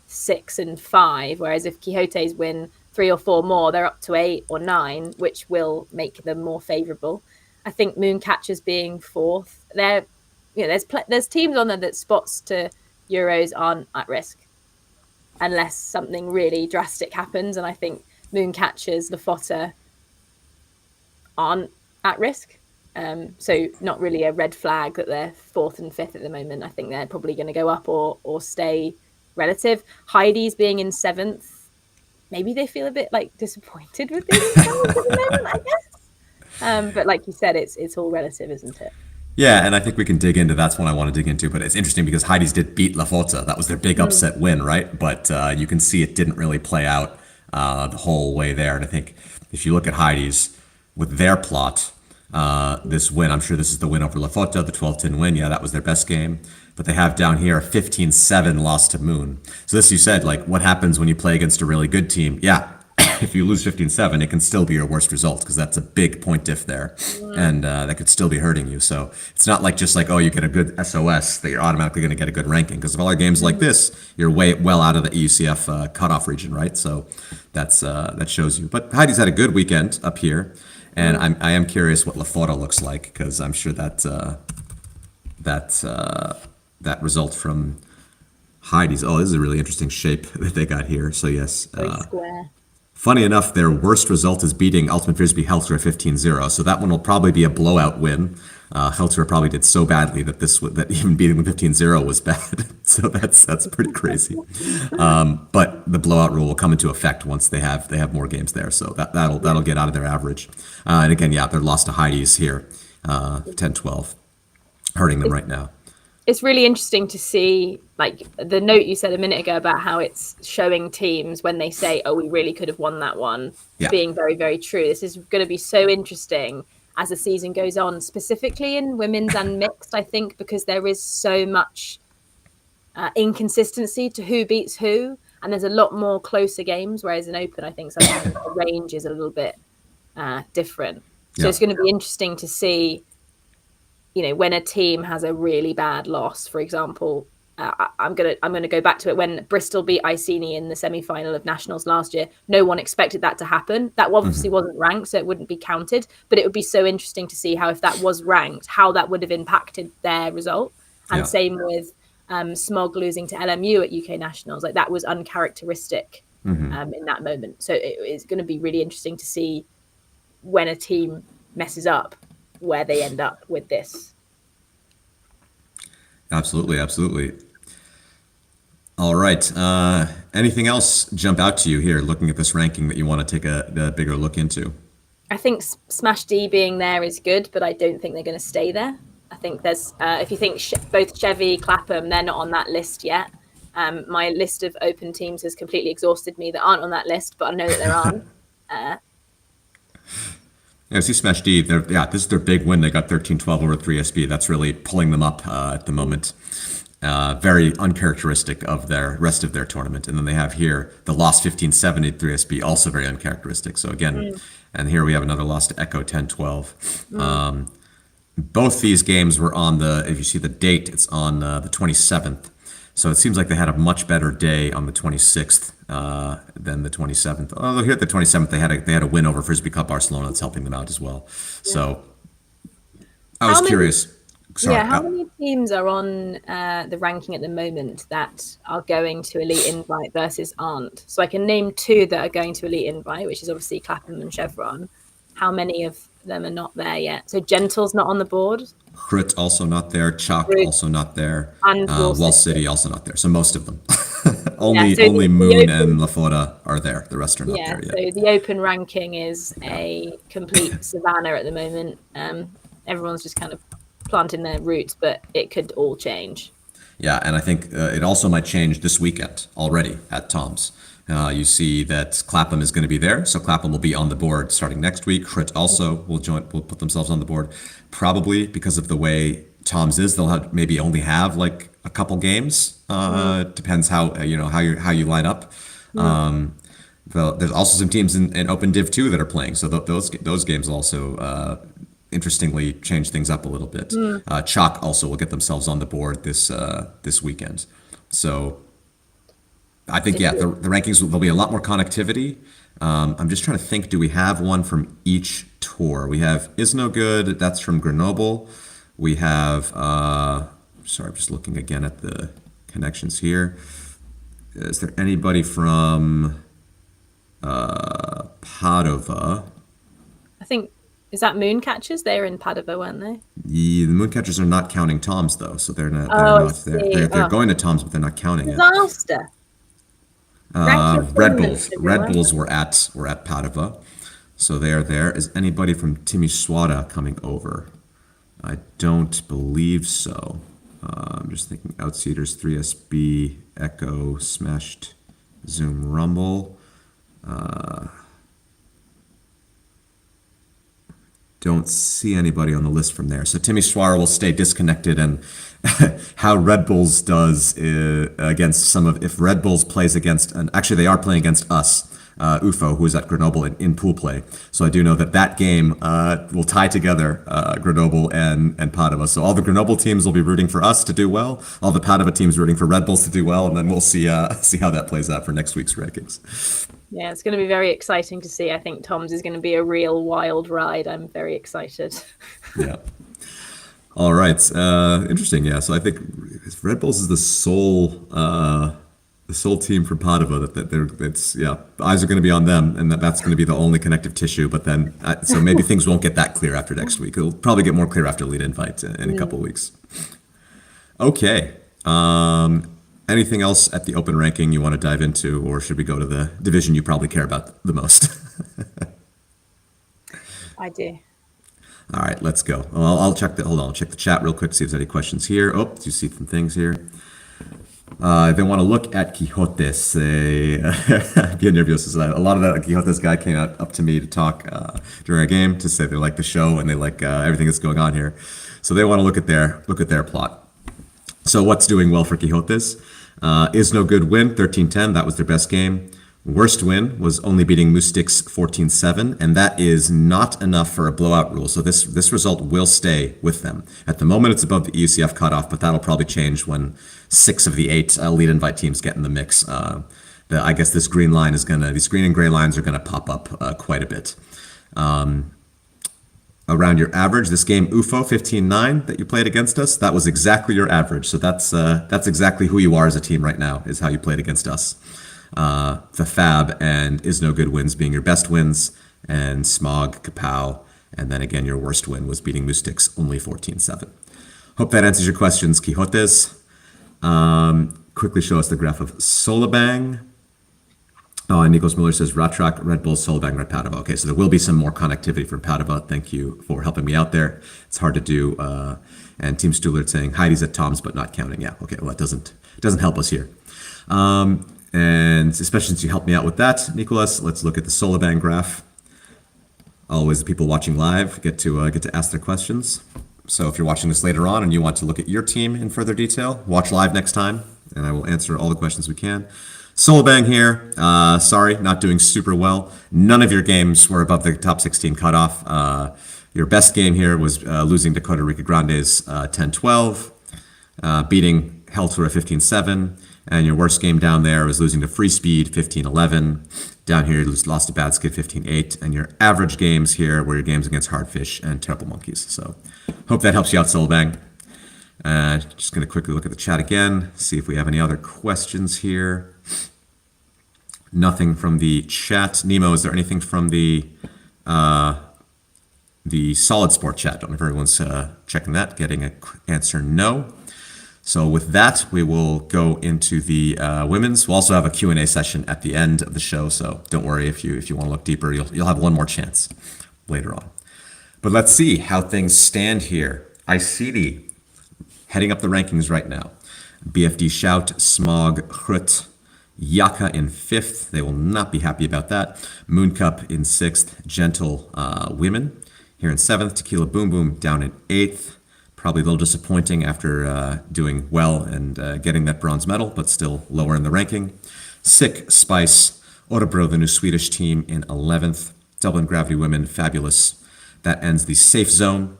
6 and 5, whereas if Quixotes win 3 or 4 more, they're up to 8 or 9, which will make them more favourable. I think Mooncatchers being 4th, there's teams on there that spots to Euros aren't at risk, unless something really drastic happens, and I think Mooncatchers, La Fota aren't at risk. So not really a red flag that they're 4th and 5th at the moment. I think they're probably going to go up or stay relative. Heidi's being in 7th. Maybe they feel a bit disappointed with being in 7th at the moment, I guess. But like you said, it's all relative, isn't it? Yeah, and I think we can dig into that's one I want to dig into, but it's interesting because Heidi's did beat La Fota. That was their big upset win, right? But you can see it didn't really play out the whole way there. And I think if you look at Heidi's with their plot, this win, I'm sure this is the win over La Fota, the 12-10 win. Yeah, that was their best game. But they have down here a 15-7 loss to Moon. So this, you said, what happens when you play against a really good team? Yeah, if you lose 15-7, it can still be your worst result because that's a big point diff there. And that could still be hurting you. So it's not you get a good SOS that you're automatically going to get a good ranking, because of all our games like this, you're well out of the EUCF cutoff region, right? So that shows you. But Heidi's had a good weekend up here, and I am curious what La Fota looks like, because I'm sure that result from Heidi's, this is a really interesting shape that they got here. So yes. Very square. Funny enough, their worst result is beating Ultimate Frisbee Helctera 15-0. So that one will probably be a blowout win. Helctera probably did so badly that even beating them 15-0 was bad. So that's pretty crazy. But the blowout rule will come into effect once they have more games there. So that'll get out of their average. And again, their loss to Heidi's here, 10-12, hurting them right now. it's really interesting to see, like the note you said a minute ago about how it's showing teams when they say, oh, we really could have won that one, Yeah. being very, very true. This is going to be so interesting as the season goes on, specifically in women's and mixed, I think, because there is so much inconsistency to who beats who. And there's a lot more closer games, whereas in open, I think sometimes the range is a little bit different. So Yeah. it's going to be interesting to see, when a team has a really bad loss, for example. I'm gonna go back to it when Bristol beat Iceni in the semi-final of Nationals last year. No one expected that to happen. That obviously wasn't ranked, so it wouldn't be counted. But it would be so interesting to see how, if that was ranked, how that would have impacted their result. And Yeah. same with Smog losing to LMU at UK Nationals. Like, that was uncharacteristic in that moment. So it's going to be really interesting to see when a team messes up, where they end up with this. Absolutely, absolutely. All right. Anything else jump out to you here, looking at this ranking, that you want to take a bigger look into? I think Smash D being there is good, but I don't think they're going to stay there. I think there's, if you think both Chevy, Clapham, they're not on that list yet. My list of open teams has completely exhausted me that aren't on that list, but I know that there aren't. Yeah, see Smash D, this is their big win. They got 13-12 over 3SB. That's really pulling them up at the moment. Very uncharacteristic of their rest of their tournament. And then they have here the loss 15-7 at 3SB, also very uncharacteristic. So again, and here we have another loss to Echo 10-12. Both these games were on if you see the date, it's on the 27th. So it seems like they had a much better day on the 26th than the 27th. Although here at the 27th, they had a win over Frisbee Cup Barcelona that's helping them out as well. So I was curious. Sorry. How many teams are on the ranking at the moment that are going to Elite Invite versus aren't? So I can name 2 that are going to Elite Invite, which is obviously Clapham and Chevron. How many of them are not there yet? So Gentle's not on the board. Crit also not there. Chalk also not there. And Wall City also not there. So most of them. only Moon and La Flora are there. The rest are not there yet. So the open ranking is a complete savannah at the moment. Everyone's just kind of planting their roots, but it could all change. Yeah, and I think it also might change this weekend already at Tom's. You see that Clapham is going to be there, so Clapham will be on the board starting next week. Crit also will put themselves on the board, probably because of the way Tom's is. They'll maybe only have like a couple games. Depends how you line up. There's also some teams in Open Div 2 that are playing, so those games also interestingly change things up a little bit. Chalk also will get themselves on the board this weekend. So I think, the rankings, there'll be a lot more connectivity. I'm just trying to think, do we have one from each tour? We have Is No Good, that's from Grenoble. We have, sorry, I'm just looking again at the connections here. Is there anybody from Padova? I think, is that Mooncatchers? They're in Padova, weren't they? The Mooncatchers are not counting Tom's, though, so they're not there. They're going to Tom's, but they're not counting it. Disaster. Red Bulls were at Padova, so they are there. Is anybody from Timisoara coming over? I don't believe so. I'm just thinking Outseeders, 3SB, Echo, Smashed, Zoom, Rumble. Don't see anybody on the list from there. So Timisoara will stay disconnected, and how Red Bulls does against if Red Bulls plays against, and actually they are playing against us, UFO, who is at Grenoble in pool play. So I do know that game will tie together Grenoble and Padova. So all the Grenoble teams will be rooting for us to do well, all the Padova teams rooting for Red Bulls to do well, and then we'll see how that plays out for next week's rankings. Yeah, it's going to be very exciting to see. I think Tom's is going to be a real wild ride. I'm very excited. Yeah. All right. Interesting. Yeah. So I think Red Bulls is the sole team from Padova eyes are going to be on them, and that's going to be the only connective tissue. But then, so maybe things won't get that clear after next week. It'll probably get more clear after Elite Invite in a couple of weeks. Okay. Anything else at the open ranking you want to dive into, or should we go to the division you probably care about the most? I do. All right, let's go. Well, I'll check the, hold on, I'll check the chat real quick, see if there's any questions here. Oh, do you see some things here? They want to look at Quixotes. Bien nervioso. A lot of that Quixotes guy came up to me to talk during a game to say they like the show and they like everything that's going on here. So they want to look at their plot. So what's doing well for Quixotes? Is no good win, 13-10. That was their best game. Worst win was only beating Moustix 14-7, and that is not enough for a blowout rule. So this result will stay with them. At the moment, it's above the EUCF cutoff, but that'll probably change when 6 of the 8 lead invite teams get in the mix. I guess this green line is these green and gray lines are gonna pop up quite a bit. Around your average, this game UFO 15-9 that you played against us, that was exactly your average. So that's exactly who you are as a team right now, is how you played against us. The Fab and Is No Good wins being your best wins, and Smog, Kapow, and then again your worst win was beating Moustix only 14-7. Hope that answers your questions, Quixotes. Quickly show us the graph of Solabang. Oh, and Nikos Miller says Ratrak, Red Bull, Solabang, Red Padova. Okay, so there will be some more connectivity from Padova. Thank you for helping me out there. It's hard to do. And Team Stulert saying Heidi's at Tom's but not counting. Yeah, okay, well, it doesn't help us here. And especially since you helped me out with that, Nicholas, let's look at the Solabang graph. Always the people watching live get to ask their questions. So if you're watching this later on and you want to look at your team in further detail, watch live next time, and I will answer all the questions we can. Solabang here, sorry, not doing super well. None of your games were above the top 16 cutoff. Your best game here was losing to Costa Rica Grandes 10-12, beating Heltor 15-7. And your worst game down there was losing to Free Speed 15-11. Down here, you lost to Bad Skid 15-8. And your average games here were your games against Hardfish and Terrible Monkeys. So hope that helps you out, Solabang. Just going to quickly look at the chat again, see if we have any other questions here. Nothing from the chat. Nemo, is there anything from the Solid Sport chat? Don't know if everyone's checking that, getting an answer no. So with that, we will go into the women's. We'll also have a Q&A session at the end of the show, so don't worry if you want to look deeper, you'll have one more chance later on. But let's see how things stand here. Iceni heading up the rankings right now. BFD Shout, Smog, Hrut, Yaka in 5th. They will not be happy about that. Moon Cup in 6th. Gentle Women here in 7th. Tequila Boom Boom down in 8th. Probably a little disappointing after doing well and getting that bronze medal, but still lower in the ranking. Sick Spice, Orebro, the new Swedish team, in 11th. Dublin Gravity Women, fabulous. That ends the safe zone.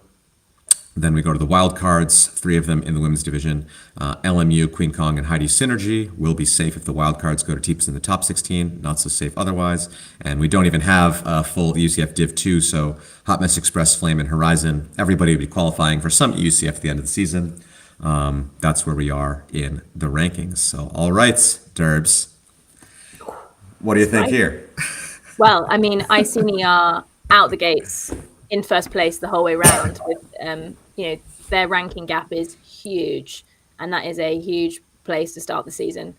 Then we go to the wild cards, 3 of them in the women's division. LMU, Queen Kong, and Heidi Synergy will be safe if the wild cards go to teams in the top 16, not so safe otherwise. And we don't even have a full UCF Div 2, so Hot Mess Express, Flame, and Horizon, everybody will be qualifying for some UCF at the end of the season. That's where we are in the rankings. So, all right, Derbs, what do you think here? Well, I mean, Iceni are out the gates in first place the whole way round with their ranking gap is huge, and that is a huge place to start the season.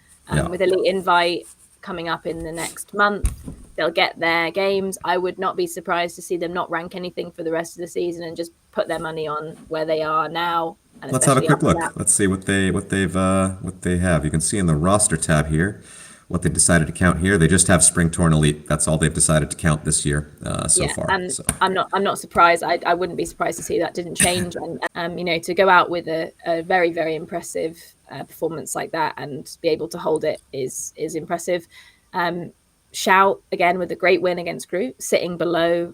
With Elite Invite coming up in the next month, they'll get their games. I would not be surprised to see them not rank anything for the rest of the season and just put their money on where they are now. And let's have a quick look. Let's see what they have. You can see in the roster tab here what they decided to count here. They just have Spring Tour and Elite. That's all they've decided to count this year so far. And so. I'm not surprised. I wouldn't be surprised to see that didn't change. And to go out with a very, very impressive performance like that and be able to hold it is impressive. Shout again with a great win against Groot, sitting below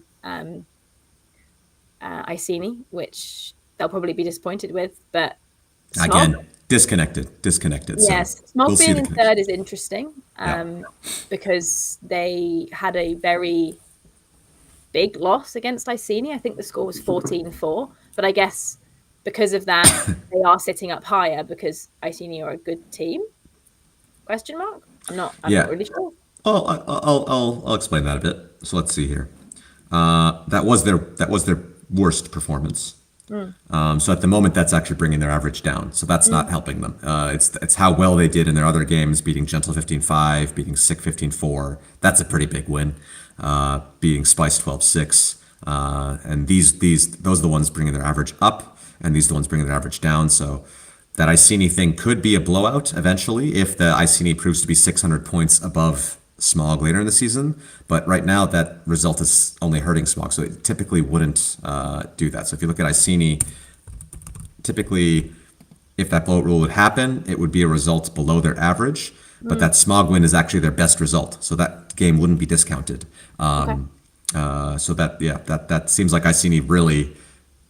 Iceni, which they'll probably be disappointed with. But Smog, again, disconnected. Yes, so Smog being in 3rd is interesting because they had a very big loss against Iceni. I think the score was 14-4, but I guess because of that, they are sitting up higher because Iceni are a good team. Question mark? I'm not really sure. Oh, I'll explain that a bit. So let's see here. That was their worst performance. So at the moment, that's actually bringing their average down. So that's not helping them. It's how well they did in their other games, beating Gentle 15-5, beating Sick 15-4. That's a pretty big win. Beating Spice 12-6. And those are the ones bringing their average up, and these are the ones bringing their average down. So that Iceni thing could be a blowout eventually if the Iceni proves to be 600 points above Smog later in the season. But right now, that result is only hurting Smog, so it typically wouldn't do that. So if you look at Iceni, typically, if that blowout rule would happen, it would be a result below their average. But that Smog win is actually their best result, so that game wouldn't be discounted. So that seems like Iceni really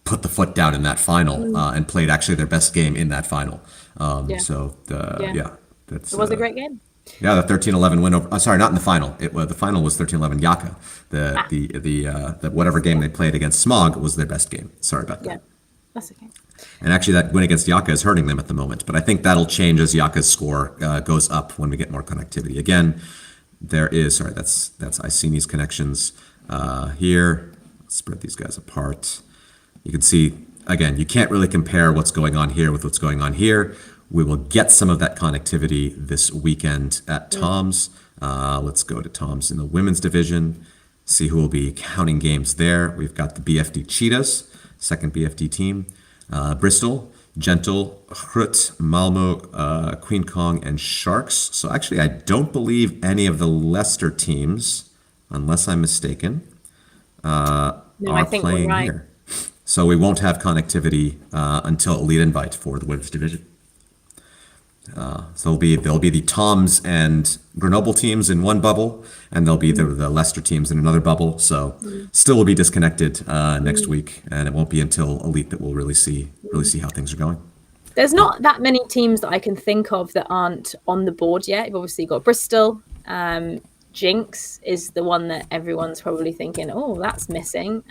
put the foot down in that final and played actually their best game in that final. That's It was a great game. Yeah, the 13-11 win over. Sorry, not in the final. The final was 13-11 Yaka. The whatever game they played against Smog was their best game. Sorry about that. Yeah, that's okay. And actually, that win against Yaka is hurting them at the moment. But I think that'll change as Yaka's score goes up when we get more connectivity. Again, that's Iceni's connections here. Let's spread these guys apart. You can see, again, you can't really compare what's going on here with what's going on here. We will get some of that connectivity this weekend at Tom's. Let's go to Tom's in the women's division, see who will be counting games there. We've got the BFD Cheetahs, second BFD team. Bristol, Gentle, Hrut, Malmo, Queen Kong, and Sharks. So actually, I don't believe any of the Leicester teams, unless I'm mistaken, are playing here. So we won't have connectivity until Elite Invite for the women's division. So there'll be the Toms and Grenoble teams in one bubble, and there'll be the Leicester teams in another bubble. So still will be disconnected next week, and it won't be until Elite that we'll really see how things are going. There's not that many teams that I can think of that aren't on the board yet. You've obviously got Bristol. Jinx is the one that everyone's probably thinking, oh, that's missing.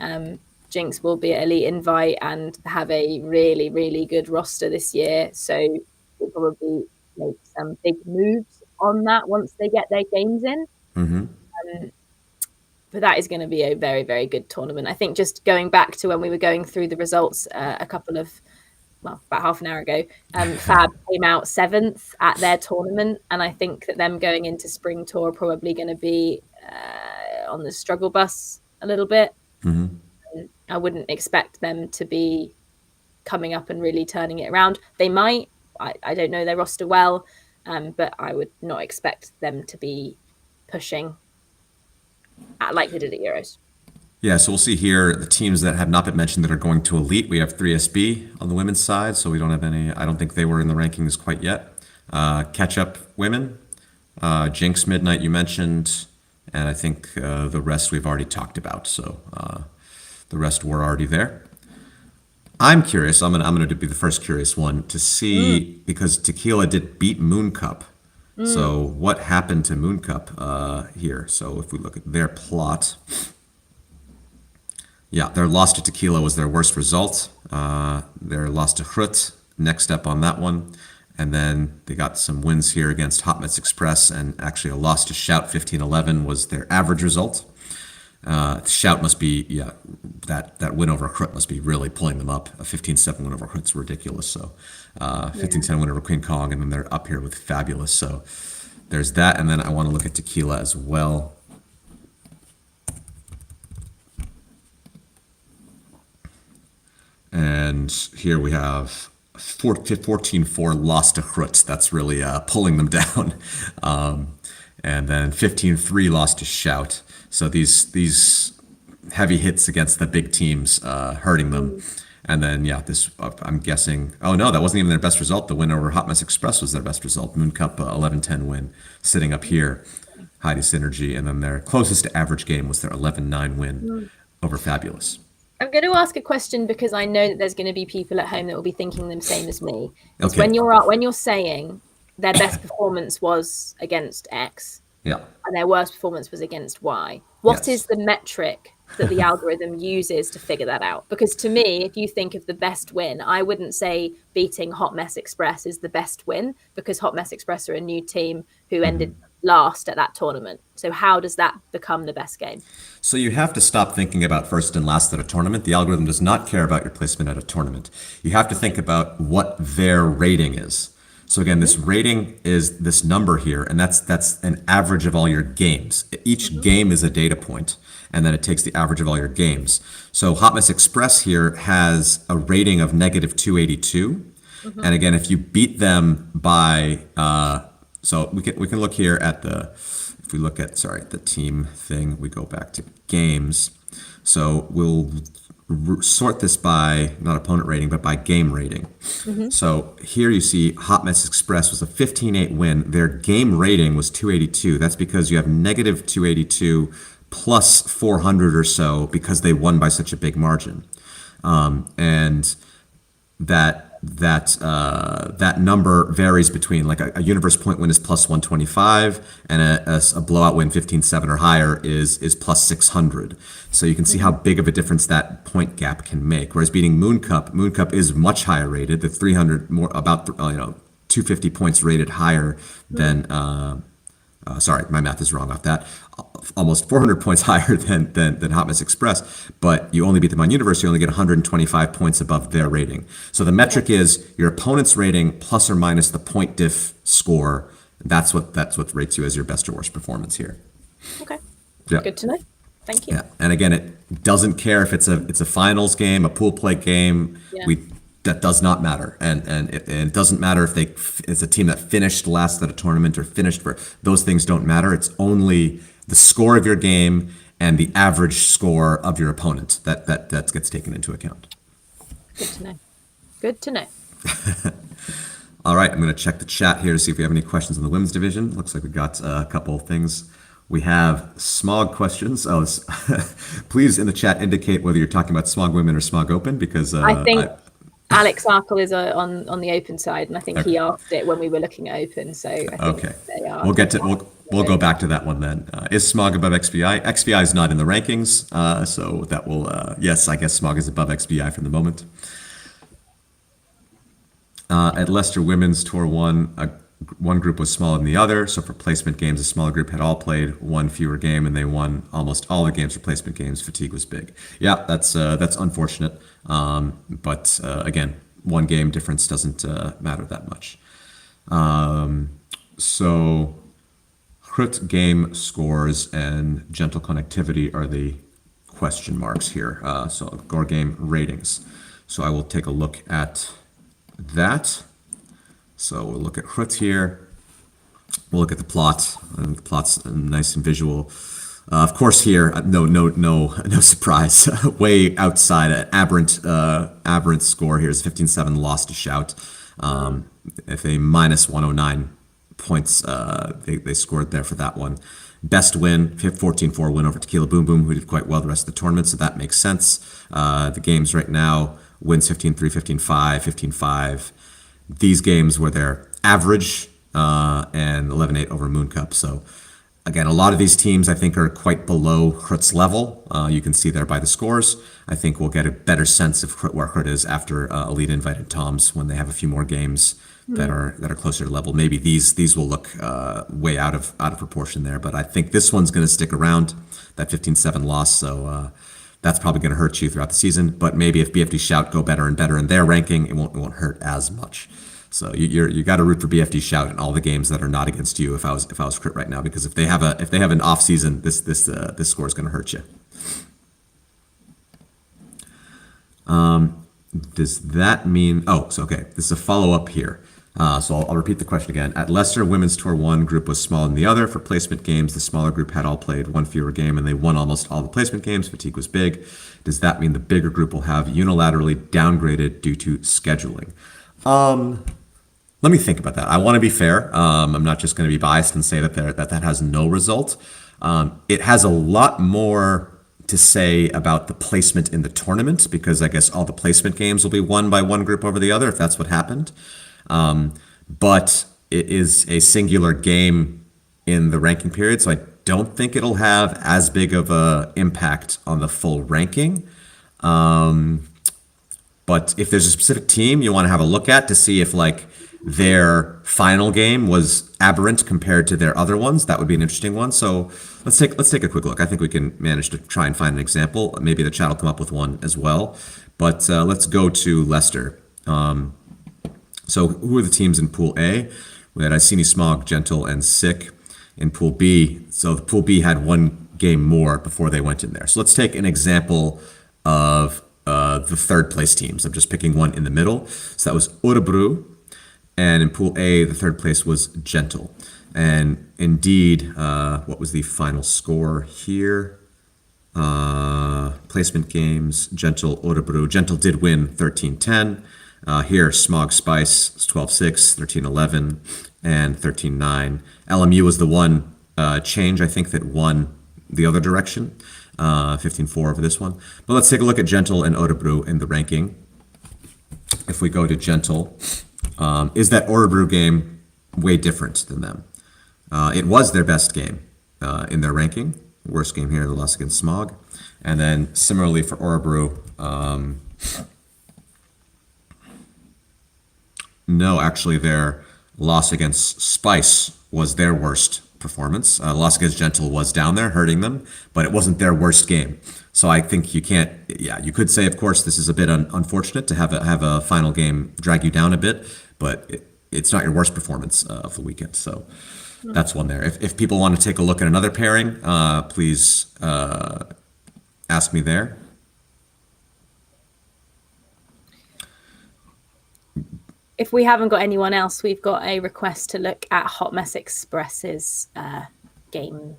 Jinx will be at Elite Invite and have a really, really good roster this year. So we'll probably make some big moves on that once they get their games in. But that is going to be a very, very good tournament. I think just going back to when we were going through the results about half an hour ago, Fab came out 7th at their tournament. And I think that them going into Spring Tour are probably going to be on the struggle bus a little bit. I wouldn't expect them to be coming up and really turning it around. They might. I don't know their roster well, but I would not expect them to be pushing like they did at Euros. Yeah, so we'll see here the teams that have not been mentioned that are going to Elite. We have 3SB on the women's side, so we don't have any. I don't think they were in the rankings quite yet. Catch Up Women, Jinx Midnight you mentioned, and I think the rest we've already talked about. So the rest were already there. I'm curious. I'm gonna be the first curious one to see because Tequila did beat Moon Cup. So what happened to Moon Cup here? So if we look at their plot, yeah, their loss to Tequila was their worst result. Their loss to Hrut next up on that one, and then they got some wins here against Hot Mess Express, and actually a loss to Shout 15-11 was their average result. Shout must be, that win over Hrut must be really pulling them up. A 15-7 win over Hrut's ridiculous. So 15-10 win over Queen Kong, and then they're up here with Fabulous. So there's that, and then I want to look at Tequila as well. And here we have 14-4 loss to Hrut. That's really pulling them down. And then 15-3 loss to Shout. So these heavy hits against the big teams hurting them. And then, this I'm guessing, oh no, that wasn't even their best result. The win over Hot Mess Express was their best result. Moon Cup 11-10 win, sitting up here, Heidi Synergy. And then their closest to average game was their 11-9 win over Fabulous. I'm going to ask a question because I know that there's going to be people at home that will be thinking the same as me. It's when you're saying their best performance was against X, and their worst performance was against Y. What is the metric that the algorithm uses to figure that out? Because to me, if you think of the best win, I wouldn't say beating Hot Mess Express is the best win because Hot Mess Express are a new team who ended last at that tournament. So how does that become the best game? So you have to stop thinking about first and last at a tournament. The algorithm does not care about your placement at a tournament. You have to think about what their rating is. So again, this rating is this number here, and that's an average of all your games. Each game is a data point, and then it takes the average of all your games. So Hot Mess Express here has a rating of negative 282. And again, if you beat them by, so we can look here at if we look at, the team thing, we go back to games. So we'll sort this by, not opponent rating, but by game rating. So here you see Hot Mess Express was a 15-8 win. Their game rating was 282. That's because you have negative 282 plus 400 or so because they won by such a big margin. And that number varies between, like, a universe point win is plus 125, and a blowout win 15-7 or higher is plus 600. So you can see how big of a difference that point gap can make. Whereas beating Moon Cup is much higher rated. The 300 more, about 250 points rated higher than. Sorry, my math is wrong off that. Almost 400 points higher than Hot Mess Express, but you only beat them on Universe, you only get 125 points above their rating. So the metric is your opponent's rating plus or minus the point diff score. That's what rates you as your best or worst performance here. Okay. Yeah. Good to know. Thank you. Yeah, and again, it doesn't care if it's a finals game, a pool play game. Yeah. That does not matter, and it doesn't matter if it's a team that finished last at a tournament or finished for those things don't matter. It's only the score of your game and the average score of your opponent that gets taken into account. Good to know. Good to know. All right, I'm going to check the chat here to see if we have any questions in the women's division. Looks like we got a couple of things. We have Smog questions. Please in the chat indicate whether you're talking about Smog Women or Smog Open, because I think Alex Arkle is on the Open side, and I think he asked it when we were looking at Open. So I think they are. We'll go back to that one then. Is Smog above XBI? XBI is not in the rankings, so that will yes, I guess Smog is above XBI for the moment. At Leicester Women's Tour 1, one group was smaller than the other, so for placement games, a smaller group had all played one fewer game, and they won almost all the games for placement games. Fatigue was big. Yeah, that's unfortunate, but again, one game difference doesn't matter that much. So crit game scores and gentle connectivity are the question marks here. So Gore game ratings. So I will take a look at that. So we'll look at Hrut here. We'll look at the plot. And the plot's nice and visual. Of course, here, no surprise. Way outside, an aberrant score here is 15-7 lost to Shout. If a minus 109 points, they scored there for that one. Best win, 14-4 win over Tequila Boom Boom, who did quite well the rest of the tournament, so that makes sense. The games right now, wins 15-3, 15-5, 15-5. These games were their average, and 11-8 over Moon Cup. So again, a lot of these teams I think are quite below Hrut's level. You can see there by the scores. I think we'll get a better sense of where Hrut is after Elite Invited Toms when they have a few more games that are closer to level. Maybe these will look way out of proportion there, but I think this one's going to stick around, that 15-7 loss. So that's probably going to hurt you throughout the season. But maybe if BFD Shout go better and better in their ranking, it won't hurt as much. So you got to root for BFD Shout in all the games that are not against you. If I was crit right now, because if they have an off season, this score is going to hurt you. Does that mean? Oh, so okay. This is a follow up here. So I'll repeat the question again. At Leicester, Women's Tour 1 group was smaller than the other. For placement games, the smaller group had all played one fewer game, and they won almost all the placement games. Fatigue was big. Does that mean the bigger group will have unilaterally downgraded due to scheduling? Let me think about that. I want to be fair. I'm not just going to be biased and say that has no result. It has a lot more to say about the placement in the tournament, because I guess all the placement games will be won by one group over the other, if that's what happened. But it is a singular game in the ranking period, so I don't think it'll have as big of a impact on the full ranking. But if there's a specific team you want to have a look at to see if like their final game was aberrant compared to their other ones, that would be an interesting one. So let's take a quick look. I think we can manage to try and find an example. Maybe the chat will come up with one as well. But let's go to Leicester. So who are the teams in Pool A? We had Iceni, Smog, Gentle, and Sick. In Pool B, so Pool B had one game more before they went in there. So let's take an example of the third place teams. I'm just picking one in the middle. So that was Örebro. And in Pool A, the third place was Gentle. And indeed, what was the final score here? Placement games, Gentle, Örebro. Gentle did win 13-10. Here, Smog Spice was 12-6, 13-11, and 13-9. LMU was the one change, I think, that won the other direction, 15-4 over this one. But let's take a look at Gentle and Örebro in the ranking. If we go to Gentle, is that Örebro game way different than them? It was their best game in their ranking. Worst game here, the loss against Smog. And then similarly for Örebro, no, actually their loss against Spice was their worst performance. Loss against Gentle was down there hurting them, but it wasn't their worst game. So I think you can't, you could say, of course, this is a bit unfortunate to have a final game drag you down a bit, but it's not your worst performance of the weekend. So that's one there. If people want to take a look at another pairing, please ask me there. If we haven't got anyone else, we've got a request to look at Hot Mess Express's game.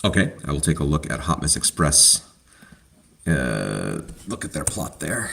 Okay, I will take a look at Hot Mess Express. Look at their plot there.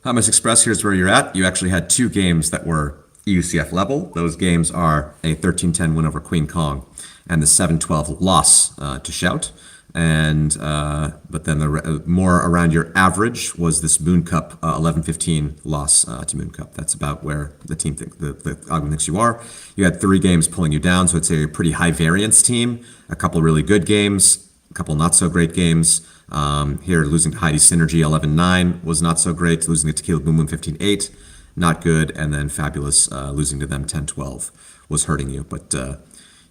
Hot Mess Express, here's where you're at. You actually had two games that were EUCF level. Those games are a 13-10 win over Queen Kong and the 7-12 loss to Shout. And but then the more around your average was this Moon Cup 11-15 loss to Moon Cup. That's about where the team the algorithm thinks you are. You had 3 games pulling you down, so it's a pretty high variance team. A couple really good games, a couple not so great games. Here losing to Heidi Synergy 11-9 was not so great. Losing to Tequila Boom Boom 15-8, not good. And then Fabulous losing to them 10-12 was hurting you, but.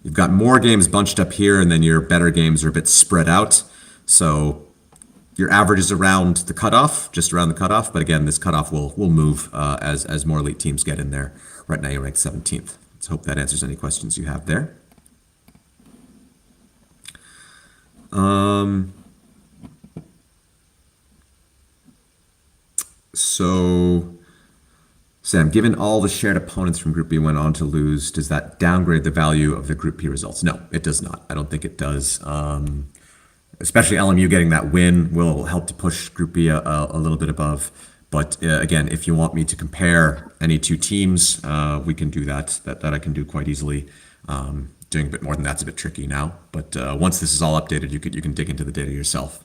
You've got more games bunched up here, and then your better games are a bit spread out. So your average is around the cutoff, just around the cutoff. But again, this cutoff will move as more elite teams get in there. Right now, you're ranked 17th. Let's hope that answers any questions you have there. So. Sam, given all the shared opponents from Group B went on to lose, does that downgrade the value of the Group P results? No, it does not. I don't think it does. Especially LMU getting that win will help to push Group B a little bit above. But again, if you want me to compare any two teams, we can do that. That I can do quite easily. Doing a bit more than that's a bit tricky now. But once this is all updated, you can dig into the data yourself.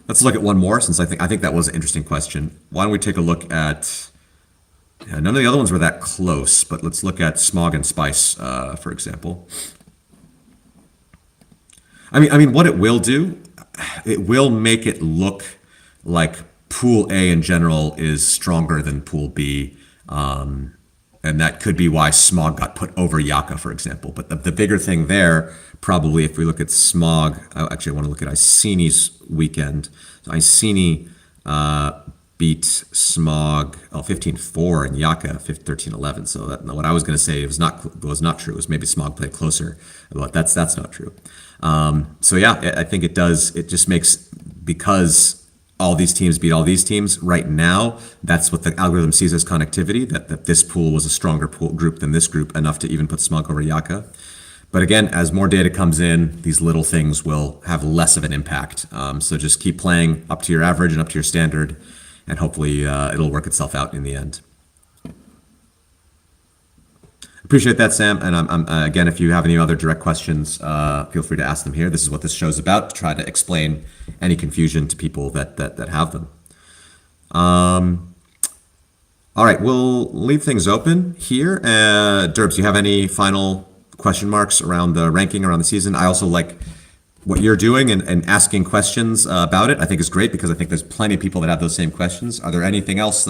Let's look at one more, since I think that was an interesting question. Why don't we take a look at, none of the other ones were that close, but let's look at Smog and Spice, for example. I mean, what it will do, it will make it look like Pool A in general is stronger than Pool B, and that could be why Smog got put over Yaka, for example. But the bigger thing there, probably if we look at Smog, actually I want to look at Iceni's weekend. So Iceni beat Smog 15-4 and Yaka 13-11. So that, what I was going to say was not true. It was maybe Smog played closer, but that's not true. So yeah, I think it does. It just makes, because all these teams beat all these teams right now, that's what the algorithm sees as connectivity, that this pool was a stronger pool group than this group, enough to even put Smog over Yaka. But again, as more data comes in, these little things will have less of an impact. So just keep playing up to your average and up to your standard, and hopefully it'll work itself out in the end. Appreciate that, Sam. And again, if you have any other direct questions, feel free to ask them here. This is what this show's about, to try to explain any confusion to people that have them. All right, we'll leave things open here. Derbs, you have any final question marks around the ranking around the season? I also like what you're doing and asking questions about it. I think is great, because I think there's plenty of people that have those same questions. Are there anything else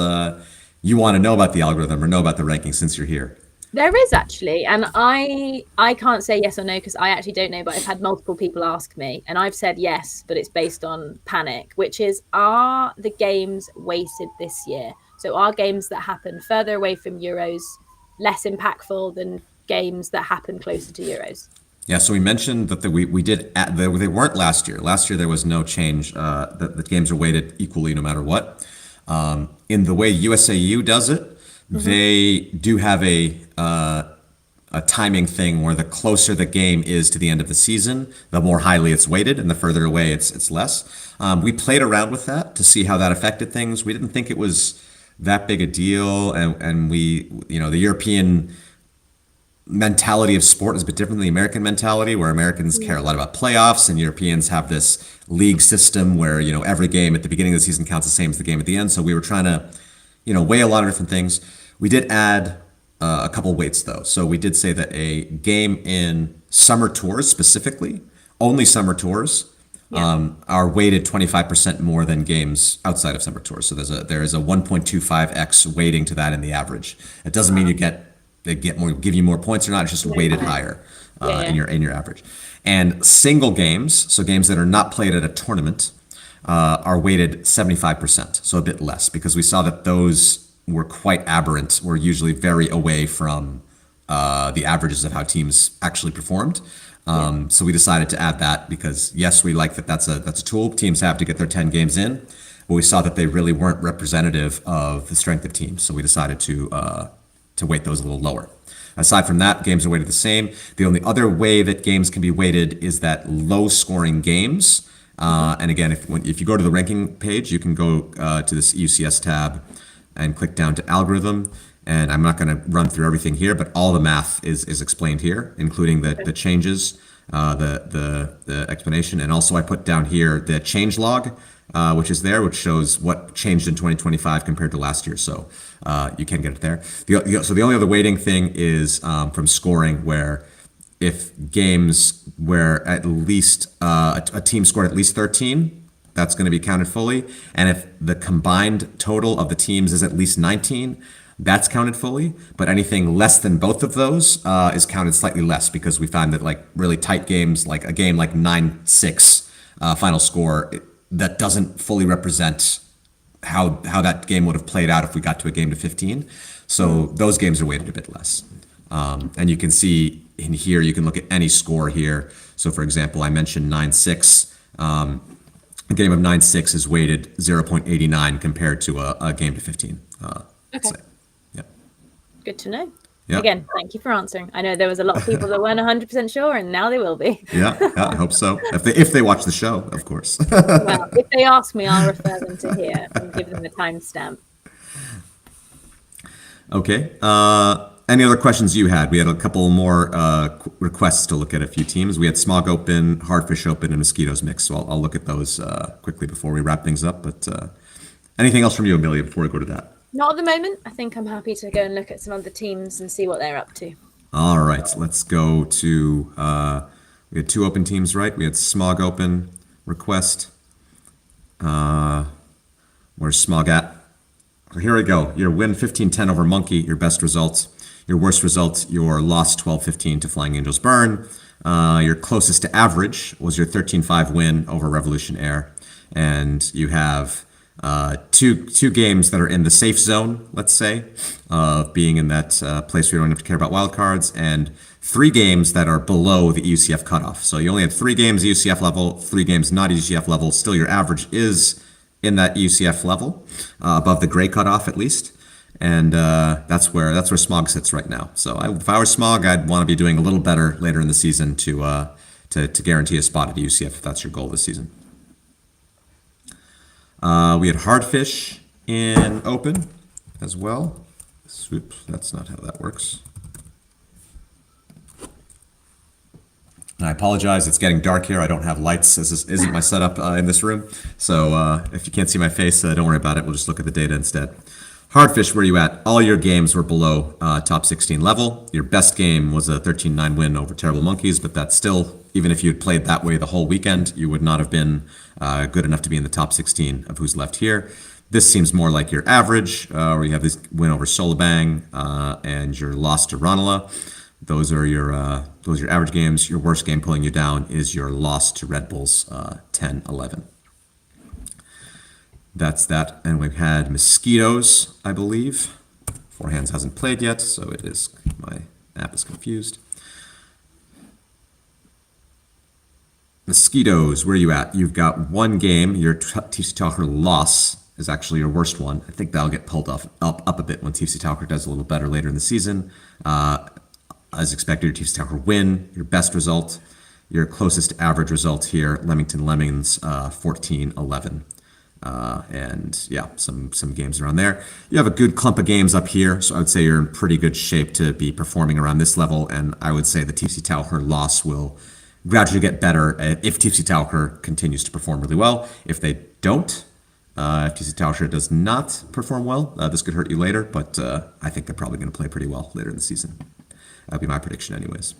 you want to know about the algorithm or know about the ranking since you're here? There is actually, and I can't say yes or no because I actually don't know, but I've had multiple people ask me, and I've said yes, but it's based on panic, which is, are the games weighted this year? So are games that happen further away from Euros less impactful than games that happen closer to Euros? Yeah, so we mentioned that we did they weren't last year. Last year there was no change. The games are weighted equally no matter what. In the way USAU does it, they do have a timing thing where the closer the game is to the end of the season, the more highly it's weighted, and the further away it's less. We played around with that to see how that affected things. We didn't think it was that big a deal, and we, the European mentality of sport is a bit different than the American mentality, where Americans care a lot about playoffs and Europeans have this league system where, every game at the beginning of the season counts the same as the game at the end. So we were trying to, weigh a lot of different things. We did add a couple weights though. So we did say that a game in summer tours specifically, only summer tours, are weighted 25% more than games outside of summer tours. So there is a 1.25x weighting to that in the average. It doesn't mean they give you more points or not. It's just weighted higher in your average. And single games, so games that are not played at a tournament, are weighted 75%, so a bit less, because we saw that those were quite aberrant. Were usually very away from the averages of how teams actually performed. So we decided to add that because yes, we like that. That's a tool teams have to get their 10 games in, but we saw that they really weren't representative of the strength of teams. So we decided to weight those a little lower. Aside from that, games are weighted the same. The only other way that games can be weighted is that low-scoring games. And again, if you go to the ranking page, you can go to this UCS tab and click down to algorithm. And I'm not going to run through everything here, but all the math is explained here, including the changes, the explanation, and also I put down here the change log, which is there, which shows what changed in 2025 compared to last year. So you can get it there. So the only other weighting thing is from scoring, where if games where at least a team scored at least 13, that's going to be counted fully. And if the combined total of the teams is at least 19, that's counted fully. But anything less than both of those is counted slightly less, because we found that like really tight games, like a game like 9-6 final score, that doesn't fully represent how that game would have played out if we got to a game to 15. So those games are weighted a bit less. And you can see in here, you can look at any score here. So for example, I mentioned 9-6. A game of 9-6 is weighted 0.89 compared to a game to 15. Okay. Yeah. Good to know. Yeah. Again, thank you for answering. I know there was a lot of people that weren't 100% sure, and now they will be. Yeah, I hope so. If they watch the show, of course. Well, if they ask me, I'll refer them to here and give them a timestamp. Okay. Any other questions you had? We had a couple more requests to look at a few teams. We had Smog Open, Hardfish Open, and Mosquitoes Mix. So I'll look at those quickly before we wrap things up. But anything else from you, Amelia, before we go to that? Not at the moment. I think I'm happy to go and look at some other teams and see what they're up to. All right. Let's go to, we had two open teams, right? We had Smog Open, Request. Where's Smog at? Here we go. Your win 15-10 over Monkey, your best results. Your worst result, your loss 12-15 to Flying Angels Burn. Your closest to average was your 13-5 win over Revolution Air. And you have two games that are in the safe zone, let's say, of being in that place where you don't have to care about wildcards, and 3 games that are below the EUCF cutoff. So you only have 3 games EUCF level, 3 games not EUCF level. Still, your average is in that EUCF level, above the gray cutoff at least. And that's where Smog sits right now. So if I were Smog, I'd want to be doing a little better later in the season to guarantee a spot at UCF if that's your goal this season. We had Hardfish in Open as well. Swoop, that's not how that works. And I apologize, it's getting dark here. I don't have lights, as this isn't my setup in this room. So if you can't see my face, don't worry about it. We'll just look at the data instead. Hardfish, where are you at? All your games were below top 16 level. Your best game was a 13-9 win over Terrible Monkeys, but that's still, even if you had played that way the whole weekend, you would not have been good enough to be in the top 16 of who's left here. This seems more like your average, where you have this win over Solabang and your loss to Ranelagh. Those are your average games. Your worst game pulling you down is your loss to Red Bulls 10-11. That's that. And we've had Mosquitoes, I believe. Four Hands hasn't played yet, so it is, my app is confused. Mosquitoes, where are you at? You've got one game. Your TFC Talker loss is actually your worst one. I think that'll get pulled up a bit when TFC Talker does a little better later in the season. As expected, your TFC Talker win, your best result. Your closest average result here, Leamington Lemmings, 14-11. And yeah, some games around there. You have a good clump of games up here, so I would say you're in pretty good shape to be performing around this level. And I would say the TFC Talker loss will gradually get better if TFC Talker continues to perform really well. If they don't, if TFC Talker does not perform well, this could hurt you later. But I think they're probably going to play pretty well later in the season. That'd be my prediction, anyways.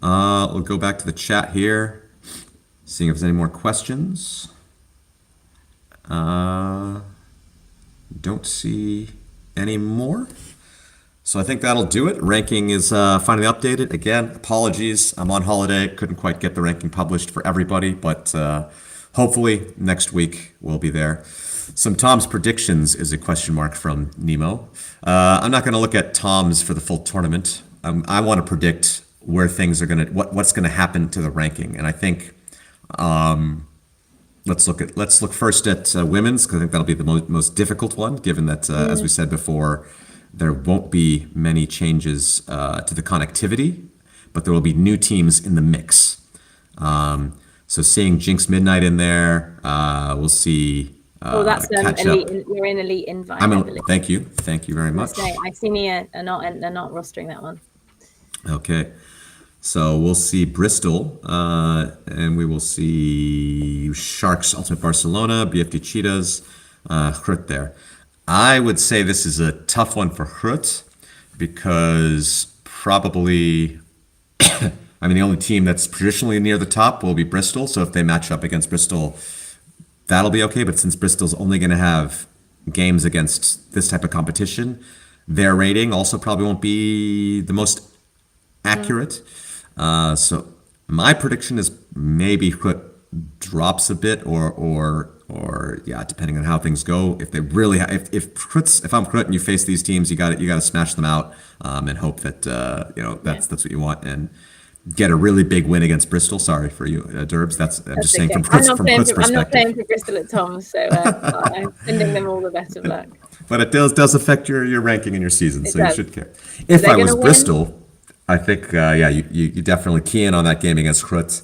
We'll go back to the chat here, seeing if there's any more questions. Don't see any more. So I think that'll do it. Ranking is finally updated. Again, apologies. I'm on holiday. Couldn't quite get the ranking published for everybody, but hopefully next week we'll be there. Some Tom's predictions is a question mark from Nemo. I'm not going to look at Tom's for the full tournament. I want to predict where things are going to, what's going to happen to the ranking. And I think let's look first at women's, because I think that'll be the most difficult one, given that, as we said before, there won't be many changes to the connectivity, but there will be new teams in the mix. So seeing Jinx Midnight in there, we'll see. That's elite. You're in elite invite. Thank you very much. I see they're not rostering that one. Okay, so we'll see Bristol, and we will see Sharks Ultimate Barcelona, BFD Cheetahs, Hrut there. I would say this is a tough one for Hrut, because probably, the only team that's traditionally near the top will be Bristol. So if they match up against Bristol, that'll be okay. But since Bristol's only going to have games against this type of competition, their rating also probably won't be the most accurate. So my prediction is maybe Hrut drops a bit, or depending on how things go. If they really, if I'm Hrut and you face these teams, you got to smash them out, and hope that that's what you want, and get a really big win against Bristol. Sorry for you, Derbs. I'm just saying from Hrut's perspective. I'm not playing for Bristol at Tom's, so I'm sending them all the best of luck. But it does affect your ranking in your season, so you should care. If I was Bristol, I think you definitely key in on that game against Hrut.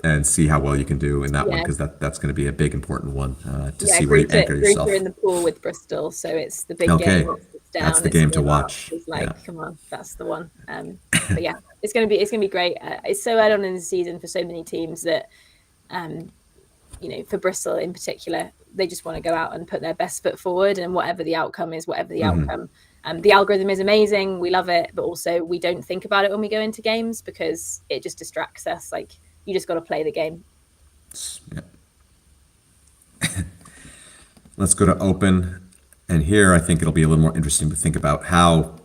And see how well you can do in that one, because that's going to be a big important one to see where you anchor yourself. You're in the pool with Bristol, so it's the big game. That's the game to watch. It's come on, that's the one. But yeah, it's gonna be great. It's so early on in the season for so many teams that, for Bristol in particular, they just want to go out and put their best foot forward, and whatever the outcome is, outcome. The algorithm is amazing. We love it, but also we don't think about it when we go into games, because it just distracts us. Like, you just got to play the game. Yeah. Let's go to open. And here I think it'll be a little more interesting to think about how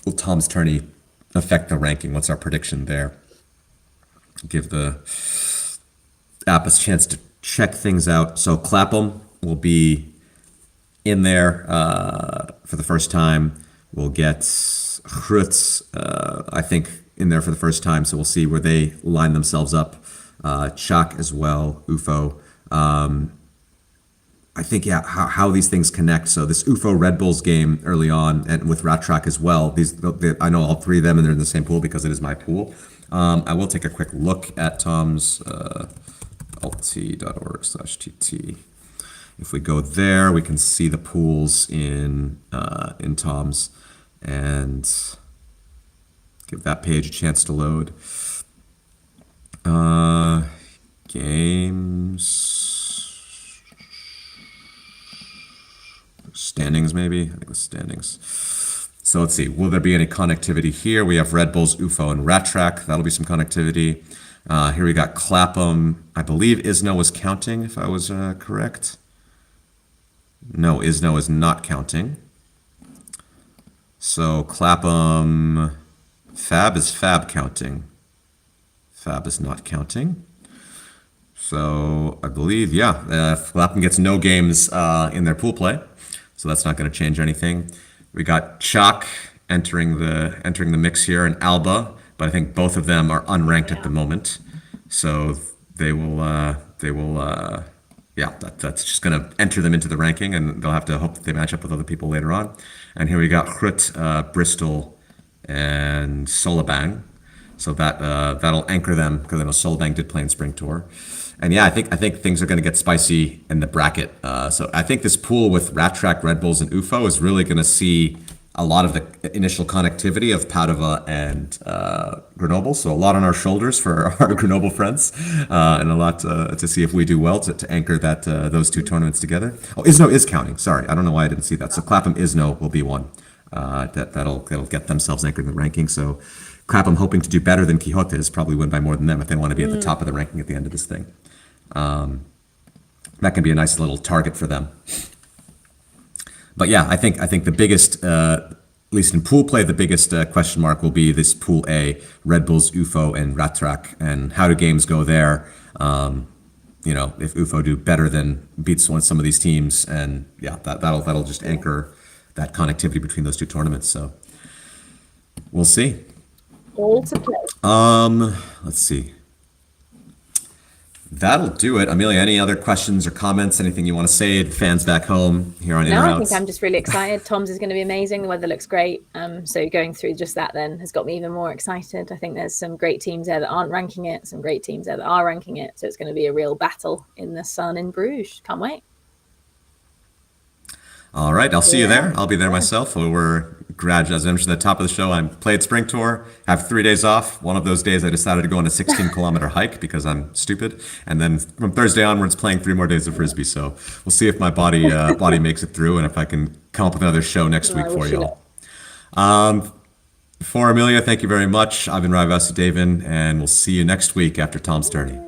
will Tom's tourney affect the ranking. What's our prediction there? Give the app a chance to check things out. So Clapham will be in there for the first time. We'll get Hrut's, I think, in there for the first time. So we'll see where they line themselves up. Chuck as well, UFO. I think, how these things connect. So this UFO Red Bulls game early on, and with Rat Track as well, I know all three of them, and they're in the same pool because it is my pool. I will take a quick look at Tom's alt.org/tt. If we go there, we can see the pools in Tom's, and give that page a chance to load. Games. Standings, maybe? I think it was standings. So let's see. Will there be any connectivity here? We have Red Bulls, UFO, and Rat Track. That'll be some connectivity. Here we got Clapham. I believe Isno was counting, if I was correct. No, Isno is not counting. So Clapham, Fab is Fab counting. Fab is not counting. So I believe, yeah, Clapham gets no games in their pool play, so that's not going to change anything. We got Chalk entering the mix here, and Alba, but I think both of them are unranked at the moment, so yeah, that's just going to enter them into the ranking, and they'll have to hope that they match up with other people later on. And here we got Grut, Bristol, and Solabang. So that'll anchor them, because I know Solabang did play in Spring Tour. And yeah, I think things are going to get spicy in the bracket. So I think this pool with Rat Track, Red Bulls, and UFO is really going to see a lot of the initial connectivity of Padova and Grenoble. So a lot on our shoulders for our Grenoble friends, and a lot to see if we do well to anchor those two tournaments together. Oh, Isno is counting. Sorry, I don't know why I didn't see that. So Clapham Isno will be one that'll get themselves anchored in the ranking. So Clapham hoping to do better than Quixotes, probably win by more than them if they want to be at the top of the ranking at the end of this thing. That can be a nice little target for them. But yeah, I think the biggest, at least in pool play, the biggest question mark will be this Pool A, Red Bulls, UFO, and Ratrak, and how do games go there? If UFO do better than beats some of these teams, and yeah, that'll just anchor that connectivity between those two tournaments. So we'll see. All to play. Let's see. That'll do it. Amelia, any other questions or comments? Anything you want to say to fans back home here on In or No, I Outs? think I'm just really excited. Tom's is going to be amazing. The weather looks great. So going through just that then has got me even more excited. I think there's some great teams there that aren't ranking it, some great teams there that are ranking it. So it's going to be a real battle in the sun in Bruges. Can't wait. All right, I'll see you there. I'll be there myself. We're graduate, as I mentioned at the top of the show. I played Spring Tour, have 3 days off. One of those days I decided to go on a 16-kilometer hike because I'm stupid. And then from Thursday onwards, playing 3 more days of Frisbee. So we'll see if my body makes it through and if I can come up with another show next week for you all. For Amelia, thank you very much. I've been Ravi Vasudevan, and we'll see you next week after Tom's tourney.